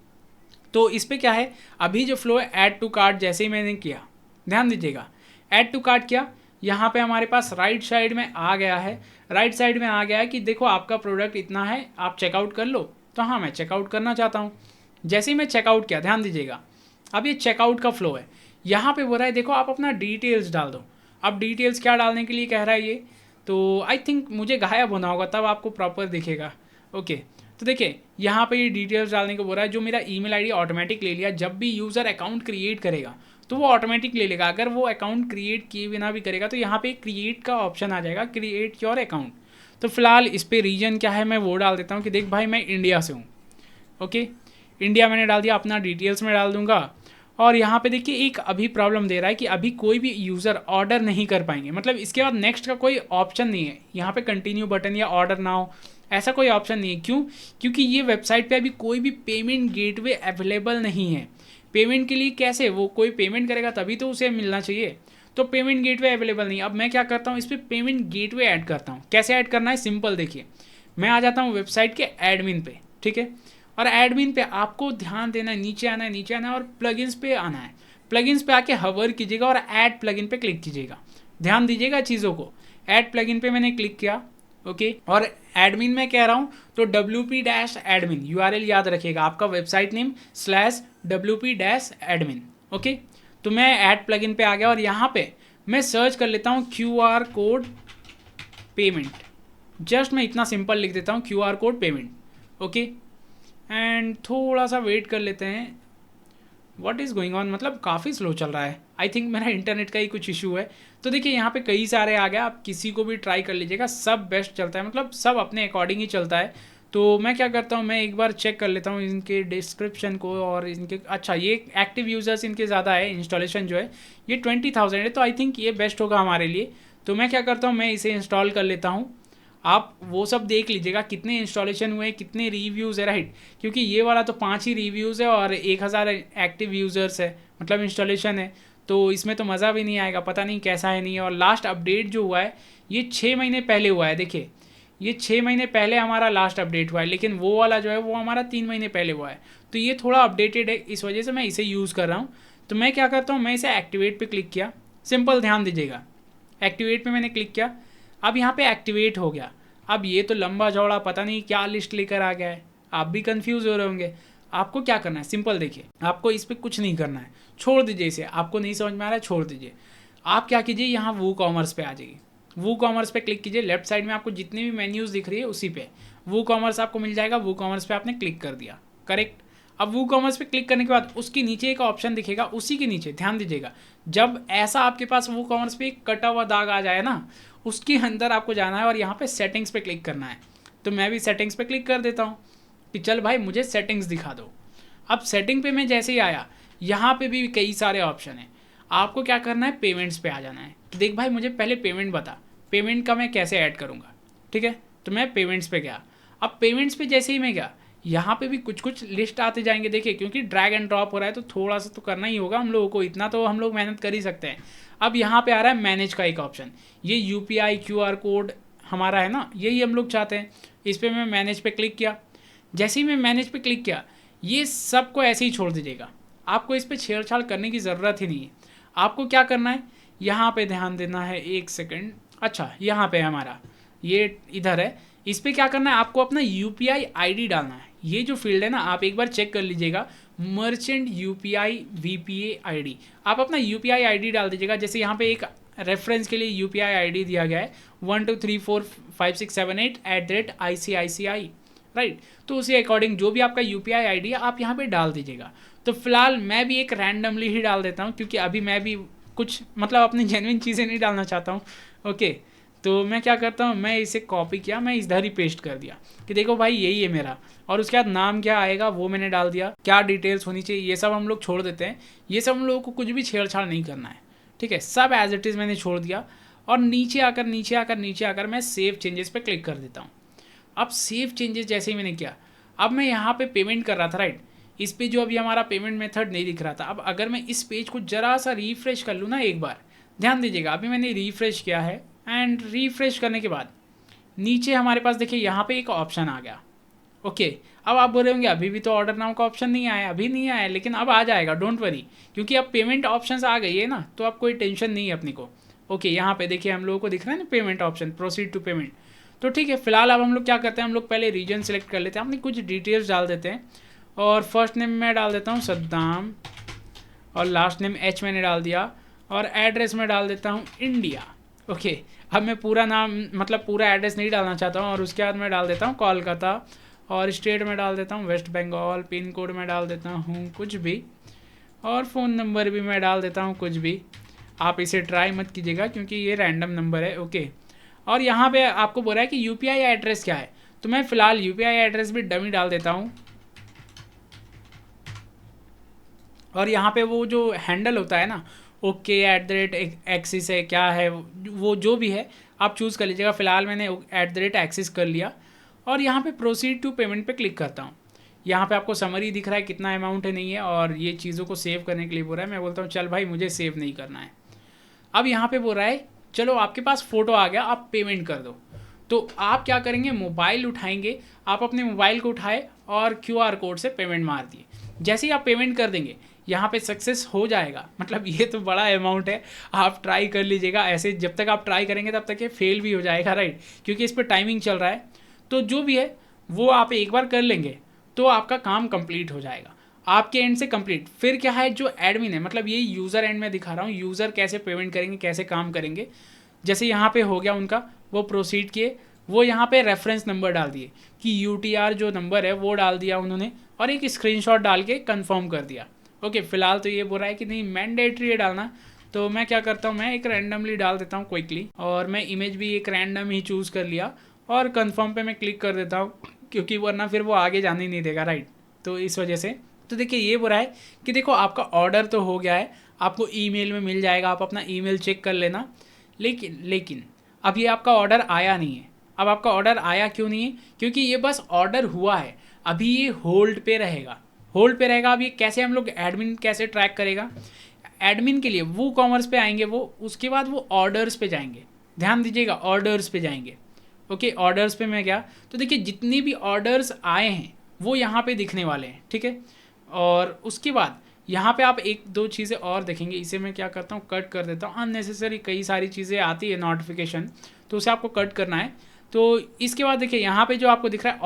[SPEAKER 1] तो इस पर क्या है, अभी जो फ्लो है ऐड टू कार्ट, जैसे ही मैंने किया, ध्यान दीजिएगा, ऐड टू कार्ट किया, यहाँ पे हमारे पास राइट साइड में आ गया है, राइट साइड में आ गया है कि देखो आपका प्रोडक्ट इतना है, आप चेकआउट कर लो। तो हाँ, मैं चेकआउट करना चाहता हूँ। जैसे ही मैं चेकआउट किया, ध्यान दीजिएगा, अब ये चेकआउट का फ्लो है। यहाँ पे बोल रहा है देखो आप अपना डिटेल्स डाल दो। अब डिटेल्स क्या डालने के लिए कह रहा है ये, तो आई थिंक मुझे गायब होना होगा, तब आपको प्रॉपर दिखेगा। ओके, तो देखिए यहाँ पे ये डिटेल्स डालने को बोल रहा है, जो मेरा ईमेल आईडी ऑटोमेटिक ले लिया। जब भी यूज़र अकाउंट क्रिएट करेगा तो वो ऑटोमेटिक ले लेगा। अगर वो अकाउंट क्रिएट किए बिना भी करेगा तो यहाँ पे क्रिएट का ऑप्शन आ जाएगा, क्रिएट योर अकाउंट। तो फिलहाल इस पर रीजन क्या है, मैं वो डाल देता हूँ कि देख भाई मैं इंडिया से हूँ। ओके, इंडिया मैंने डाल दिया, अपना डिटेल्स में डाल दूंगा। और यहाँ पे देखिए एक अभी प्रॉब्लम दे रहा है कि अभी कोई भी यूज़र ऑर्डर नहीं कर पाएंगे, मतलब इसके बाद नेक्स्ट का कोई ऑप्शन नहीं है। यहाँ पे कंटिन्यू बटन या ऑर्डर नाउ ऐसा कोई ऑप्शन नहीं है। क्यों? क्योंकि ये वेबसाइट पे अभी कोई भी पेमेंट गेटवे अवेलेबल नहीं है। पेमेंट के लिए कैसे, वो कोई पेमेंट करेगा तभी तो उसे मिलना चाहिए, तो पेमेंट गेटवे अवेलेबल नहीं। अब मैं क्या करता हूँ, इस पर पेमेंट गेटवे ऐड करता हूँ। कैसे ऐड करना है, सिंपल देखिए, मैं आ जाता हूँ वेबसाइट के एडमिन पे, ठीक है। और एडमिन पे आपको ध्यान देना है, नीचे आना है, नीचे आना है और प्लगइन्स पे आना है। प्लगइन्स पे आके हवर कीजिएगा और ऐड प्लगइन पे क्लिक कीजिएगा। ध्यान दीजिएगा चीज़ों को। ऐड प्लगइन पे मैंने क्लिक किया, ओके। और एडमिन में कह रहा हूँ तो wp-admin URL याद रखिएगा, आपका वेबसाइट नेम /wp-admin, ओके। तो मैं ऐड प्लगइन पे आ गया और यहाँ पे मैं सर्च कर लेता हूँ QR कोड पेमेंट। जस्ट मैं इतना सिंपल लिख देता हूँ QR code payment, okay. And थोड़ा सा वेट कर लेते हैं। व्हाट इज़ गोइंग ऑन, मतलब काफ़ी स्लो चल रहा है। आई थिंक मेरा इंटरनेट का ही कुछ इशू है। तो देखिए यहाँ पे कई सारे आ गया, आप किसी को भी ट्राई कर लीजिएगा, सब बेस्ट चलता है, मतलब सब अपने अकॉर्डिंग ही चलता है। तो मैं क्या करता हूँ, मैं एक बार चेक कर लेता हूँ इनके डिस्क्रिप्शन को और इनके, अच्छा ये एक्टिव यूज़र्स इनके ज़्यादा है, इंस्टॉलेशन जो है ये 20,000 है, तो आई थिंक ये बेस्ट होगा हमारे लिए। तो मैं क्या करता हूँ, मैं इसे इंस्टॉल कर लेता हूँ। आप वो सब देख लीजिएगा कितने इंस्टॉलेशन हुए, कितने रिव्यूज़ है, राइट। क्योंकि ये वाला तो 5 ही रिव्यूज़ है और 1000 एक्टिव यूज़र्स है, मतलब इंस्टॉलेशन है। तो इसमें तो मज़ा भी नहीं आएगा, पता नहीं कैसा है नहीं है। और लास्ट अपडेट जो हुआ है ये 6 महीने पहले हुआ है। देखिए ये 6 महीने पहले हमारा लास्ट अपडेट हुआ है, लेकिन वो वाला जो है वो हमारा 3 महीने पहले हुआ है। तो ये थोड़ा अपडेटेड है, इस वजह से मैं इसे यूज़ कर रहा हूँ। तो मैं क्या करता हूँ, मैं इसे एक्टिवेट पे क्लिक किया, सिंपल ध्यान दीजिएगा, एक्टिवेट पे मैंने क्लिक किया। अब यहाँ पे एक्टिवेट हो गया। अब ये तो लंबा चौड़ा पता नहीं क्या लिस्ट लेकर आ गया है, आप भी कंफ्यूज हो रहे होंगे। आपको क्या करना है, सिंपल देखिए, आपको इस पर कुछ नहीं करना है, छोड़ दीजिए इसे। आपको नहीं समझ में आ रहा है, छोड़ दीजिए। आप क्या कीजिए, यहाँ वूकॉमर्स पे आ जाइए, वूकॉमर्स पे क्लिक कीजिए। लेफ्ट साइड में आपको जितनी भी मेन्यूज़ दिख रही है उसी पे वूकॉमर्स आपको मिल जाएगा। वूकॉमर्स पे आपने क्लिक कर दिया, करेक्ट। अब वूकॉमर्स पे क्लिक करने के बाद उसके नीचे एक ऑप्शन दिखेगा, उसी के नीचे ध्यान दीजिएगा, जब ऐसा आपके पास वूकॉमर्स पे एक कटा हुआ दाग आ जाए ना, उसके अंदर आपको जाना है और यहाँ पे सेटिंग्स पे क्लिक करना है। तो मैं भी सेटिंग्स पे क्लिक कर देता हूँ कि चल भाई मुझे सेटिंग्स दिखा दो। अब सेटिंग पे मैं जैसे ही आया, यहाँ पे भी कई सारे ऑप्शन हैं। आपको क्या करना है, पेमेंट्स पे आ जाना है। तो देख भाई मुझे पहले पेमेंट बता, पेमेंट का मैं कैसे ऐड करूँगा। ठीक है। तो मैं पेमेंट्स पे गया। अब पेमेंट्स पे जैसे ही मैं गया, यहाँ पे भी कुछ कुछ लिस्ट आते जाएंगे। देखिए क्योंकि ड्रैग एंड ड्रॉप हो रहा है तो थोड़ा सा तो करना ही होगा हम लोगों को, इतना तो हम लोग मेहनत कर ही सकते हैं। अब यहाँ पे आ रहा है मैनेज का एक ऑप्शन, ये UPI QR कोड हमारा है ना, यही हम लोग चाहते हैं। इस पर मैं मैनेज पे क्लिक किया। जैसे ही मैं मैनेज पे क्लिक किया, ये सबको ऐसे ही छोड़ दीजिएगा, आपको इस पर छेड़छाड़ करने की ज़रूरत ही नहीं है। आपको क्या करना है, यहाँ पे ध्यान देना है। एक सेकंड, अच्छा यहाँ पे हमारा ये इधर है, इस पर क्या करना है, आपको अपना UPI ID डालना है। ये जो फील्ड है ना, आप एक बार चेक कर लीजिएगा, मर्चेंट UPI VPA ID, आप अपना UPI ID डाल दीजिएगा। जैसे यहाँ पे एक रेफरेंस के लिए UPI ID दिया गया है 12345678 राइट। तो उसी अकॉर्डिंग जो भी आपका UPI ID है आप यहाँ पे डाल दीजिएगा। तो फिलहाल मैं भी एक रैंडमली ही डाल देता हूँ, क्योंकि अभी मैं भी कुछ मतलब अपनी जेन्युइन चीज़ें नहीं डालना चाहता हूँ। ओके, तो मैं क्या करता हूँ, मैं इसे कॉपी किया, मैं इधर ही पेस्ट कर दिया कि देखो भाई यही है मेरा, और उसके बाद नाम क्या आएगा वो मैंने डाल दिया, क्या डिटेल्स होनी चाहिए ये सब हम लोग छोड़ देते हैं। ये सब हम लोगों को कुछ भी छेड़छाड़ नहीं करना है, ठीक है। सब एज इट इज़ मैंने छोड़ दिया, और नीचे आकर मैं सेव चेंजेस पे क्लिक कर देता हूँ। अब सेव चेंजेस जैसे ही मैंने किया, अब मैं यहाँ पे पेमेंट कर रहा था राइट, इस पे जो अभी हमारा पेमेंट मेथड नहीं दिख रहा था। अब अगर मैं इस पेज को ज़रा सा रिफ्रेश कर लूँ ना एक बार, ध्यान दीजिएगा, अभी मैंने रिफ्रेश किया है, एंड रिफ्रेश करने के बाद नीचे हमारे पास देखिए यहाँ पे एक ऑप्शन आ गया। ओके, अब आप बोल रहे होंगे अभी भी तो ऑर्डर नाउ का ऑप्शन नहीं आया, अभी नहीं आया, लेकिन अब आ जाएगा, डोंट वरी, क्योंकि अब पेमेंट ऑप्शंस आ गई है ना, तो अब कोई टेंशन नहीं है अपने को। ओके, यहाँ पे देखिए हम लोगों को दिख रहा है ना payment option, proceed to payment. तो ठीक है, फिलहाल अब हम लोग क्या करते हैं, हम लोग पहले रीजन सेलेक्ट कर लेते हैं, अपनी कुछ डिटेल्स डाल देते हैं, और फर्स्ट नेम मैं डाल देता हूँ सद्दाम, और लास्ट नेम H मैंने डाल दिया, और एड्रेस में डाल देता हूँ इंडिया। ओके, अब मैं पूरा नाम मतलब पूरा एड्रेस नहीं डालना चाहता हूँ, और उसके बाद मैं डाल देता हूँ कोलकाता, और स्टेट में डाल देता हूँ वेस्ट बंगाल, पिन कोड में डाल देता हूँ कुछ भी, और फ़ोन नंबर भी मैं डाल देता हूँ कुछ भी। आप इसे ट्राई मत कीजिएगा क्योंकि ये रैंडम नंबर है। ओके, और यहाँ पे आपको बोल रहा है कि UPI एड्रेस क्या है, तो मैं फ़िलहाल UPI एड्रेस भी डमी डाल देता हूँ। और यहाँ पे वो जो हैंडल होता है ना, OK@axis है, क्या है वो जो भी है आप चूज़ कर लीजिएगा। फ़िलहाल मैंने @axis कर लिया, और यहाँ पे प्रोसीड टू पेमेंट पे क्लिक करता हूँ। यहाँ पे आपको समरी दिख रहा है कितना अमाउंट है नहीं है, और ये चीज़ों को सेव करने के लिए बोल रहा है। मैं बोलता हूँ चल भाई मुझे सेव नहीं करना है। अब यहाँ पे बोल रहा है चलो आपके पास फ़ोटो आ गया, आप पेमेंट कर दो। तो आप क्या करेंगे, मोबाइल उठाएंगे, आप अपने मोबाइल को उठाए और QR कोड से पेमेंट मार दिए। जैसे ही आप पेमेंट कर देंगे यहाँ पे सक्सेस हो जाएगा। मतलब ये तो बड़ा अमाउंट है, आप ट्राई कर लीजिएगा। ऐसे जब तक आप ट्राई करेंगे तब तक ये फेल भी हो जाएगा राइट, क्योंकि इस पर टाइमिंग चल रहा है। तो जो भी है वो आप एक बार कर लेंगे तो आपका काम कंप्लीट हो जाएगा, आपके एंड से कंप्लीट। फिर क्या है, जो एडमिन है, मतलब ये यूज़र एंड में दिखा रहा हूँ, यूज़र कैसे पेमेंट करेंगे, कैसे काम करेंगे। जैसे यहाँ पे हो गया उनका, वो प्रोसीड किए, वो यहाँ पे रेफरेंस नंबर डाल दिए कि UTR जो नंबर है वो डाल दिया उन्होंने, और एक स्क्रीनशॉट डाल के कंफर्म कर दिया। ओके, फिलहाल तो ये बोल रहा है कि नहीं मैंडेटरी है डालना, तो मैं क्या करता हूँ, मैं एक रैंडमली डाल देता हूँ क्विकली, और मैं इमेज भी एक रैंडम ही चूज़ कर लिया, और कंफर्म पे मैं क्लिक कर देता हूँ, क्योंकि वरना फिर वो आगे जाने ही नहीं देगा राइट। तो इस वजह से तो देखिए ये बोल रहा है कि देखो आपका ऑर्डर तो हो गया है, आपको ईमेल में मिल जाएगा, आप अपना ईमेल चेक कर लेना। लेकिन अब ये आपका ऑर्डर आया नहीं है। अब आपका ऑर्डर आया क्यों नहीं है, क्योंकि ये बस ऑर्डर हुआ है, अभी ये होल्ड पे रहेगा, होल्ड पे रहेगा। अब ये कैसे हम लोग एडमिन कैसे ट्रैक करेगा, एडमिन के लिए वो कॉमर्स पे आएंगे, वो उसके बाद वो ऑर्डर्स पे जाएंगे, ध्यान दीजिएगा ऑर्डर्स पे जाएंगे। ओके, ऑर्डर्स पे मैं गया तो देखिए जितने भी ऑर्डर्स आए हैं वो यहाँ पे दिखने वाले हैं, ठीक है। और उसके बाद यहाँ पे आप एक दो चीज़ें और देखेंगे, इसे मैं क्या करता हूँ कट कर देता हूँ, अननेसेसरी कई सारी चीज़ें आती है नोटिफिकेशन, तो उसे आपको कट करना है। तो इसके बाद देखिए यहाँ पे जो आपको दिख रहा है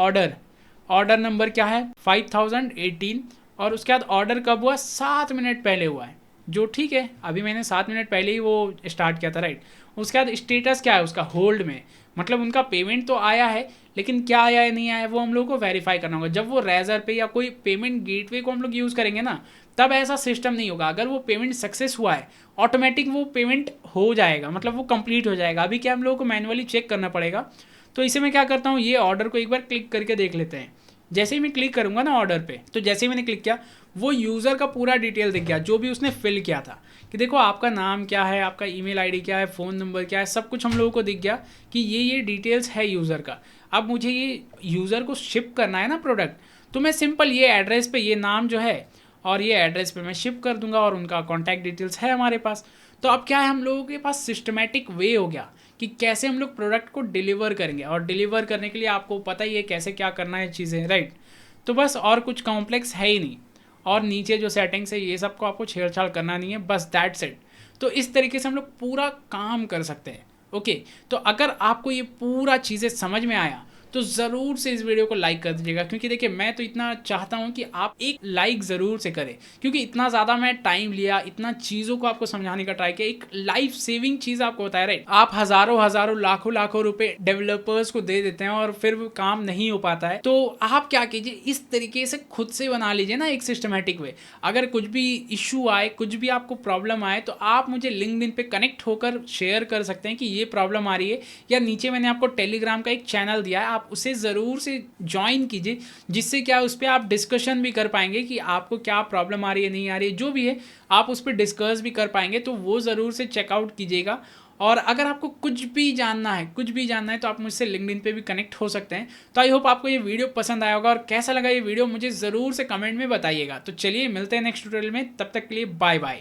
[SPEAKER 1] ऑर्डर नंबर क्या है 5018, और उसके बाद ऑर्डर कब हुआ, 7 मिनट पहले हुआ है, जो ठीक है, अभी मैंने 7 मिनट पहले ही वो स्टार्ट किया था राइट। उसके बाद स्टेटस क्या है उसका, होल्ड में, मतलब उनका पेमेंट तो आया है, लेकिन क्या आया है नहीं आया है वो हम लोग को वेरीफाई करना होगा। जब वो रेजर पे या कोई पेमेंट गेटवे को हम लोग यूज़ करेंगे ना, तब ऐसा सिस्टम नहीं होगा। अगर वो पेमेंट सक्सेस हुआ है ऑटोमेटिक वो पेमेंट हो जाएगा, मतलब वो कंप्लीट हो जाएगा। अभी क्या हम लोगों को मैनुअली चेक करना पड़ेगा। तो इसे मैं क्या करता हूँ, ये ऑर्डर को एक बार क्लिक करके देख लेते हैं जैसे ही मैं क्लिक करूंगा ना ऑर्डर पे, तो जैसे ही मैंने क्लिक किया वो यूज़र का पूरा डिटेल दिख गया जो भी उसने फिल किया था, कि देखो आपका नाम क्या है, आपका ईमेल आईडी क्या है, फ़ोन नंबर क्या है, सब कुछ हम लोगों को दिख गया कि ये डिटेल्स है यूज़र का। अब मुझे ये यूज़र को शिप करना है ना प्रोडक्ट, तो मैं सिंपल ये एड्रेस पे ये नाम जो है और ये एड्रेस पे मैं शिप कर दूंगा और उनका कॉन्टैक्ट डिटेल्स है हमारे पास। तो अब क्या है, हम लोगों के पास सिस्टमेटिक वे हो गया कि कैसे हम लोग प्रोडक्ट को डिलीवर करेंगे, और डिलीवर करने के लिए आपको पता ही है कैसे क्या करना है चीज़ें, राइट। तो बस और कुछ कॉम्प्लेक्स है ही नहीं, और नीचे जो सेटिंग्स है ये सब को आपको छेड़छाड़ करना नहीं है, बस दैट्स इट। तो इस तरीके से हम लोग पूरा काम कर सकते हैं। ओके, तो अगर आपको ये पूरा चीज़ें समझ में आया तो ज़रूर से इस वीडियो को लाइक कर दीजिएगा, क्योंकि देखिए मैं तो इतना चाहता हूँ कि आप एक लाइक ज़रूर से करें, क्योंकि इतना ज़्यादा मैं टाइम लिया, इतना चीज़ों को आपको समझाने का ट्राई किया, एक लाइफ सेविंग चीज़ आपको बताया, राइट। आप हज़ारों हज़ारों लाखों लाखों रुपए डेवलपर्स को दे देते हैं और फिर वो काम नहीं हो पाता है। तो आप क्या कीजिए, इस तरीके से खुद से बना लीजिए ना एक सिस्टमेटिक वे। अगर कुछ भी इशू आए, कुछ भी आपको प्रॉब्लम आए, तो आप मुझे लिंक्डइन पे कनेक्ट होकर शेयर कर सकते हैं कि ये प्रॉब्लम आ रही है, या नीचे मैंने आपको टेलीग्राम का एक चैनल दिया है, आप उसे ज़रूर से ज्वाइन कीजिए, जिससे क्या उस पर आप डिस्कशन भी कर पाएंगे कि आपको क्या प्रॉब्लम आ रही है, नहीं आ रही है, जो भी है आप उस पर डिस्कस भी कर पाएंगे। तो वो ज़रूर से चेकआउट कीजिएगा। और अगर आपको कुछ भी जानना है तो आप मुझसे लिंक्डइन पे भी कनेक्ट हो सकते हैं। तो आई होप आपको ये वीडियो पसंद आया होगा, और कैसा लगा ये वीडियो मुझे ज़रूर से कमेंट में बताइएगा। तो चलिए मिलते हैं नेक्स्ट ट्यूटोरियल में, तब तक के लिए बाय बाय।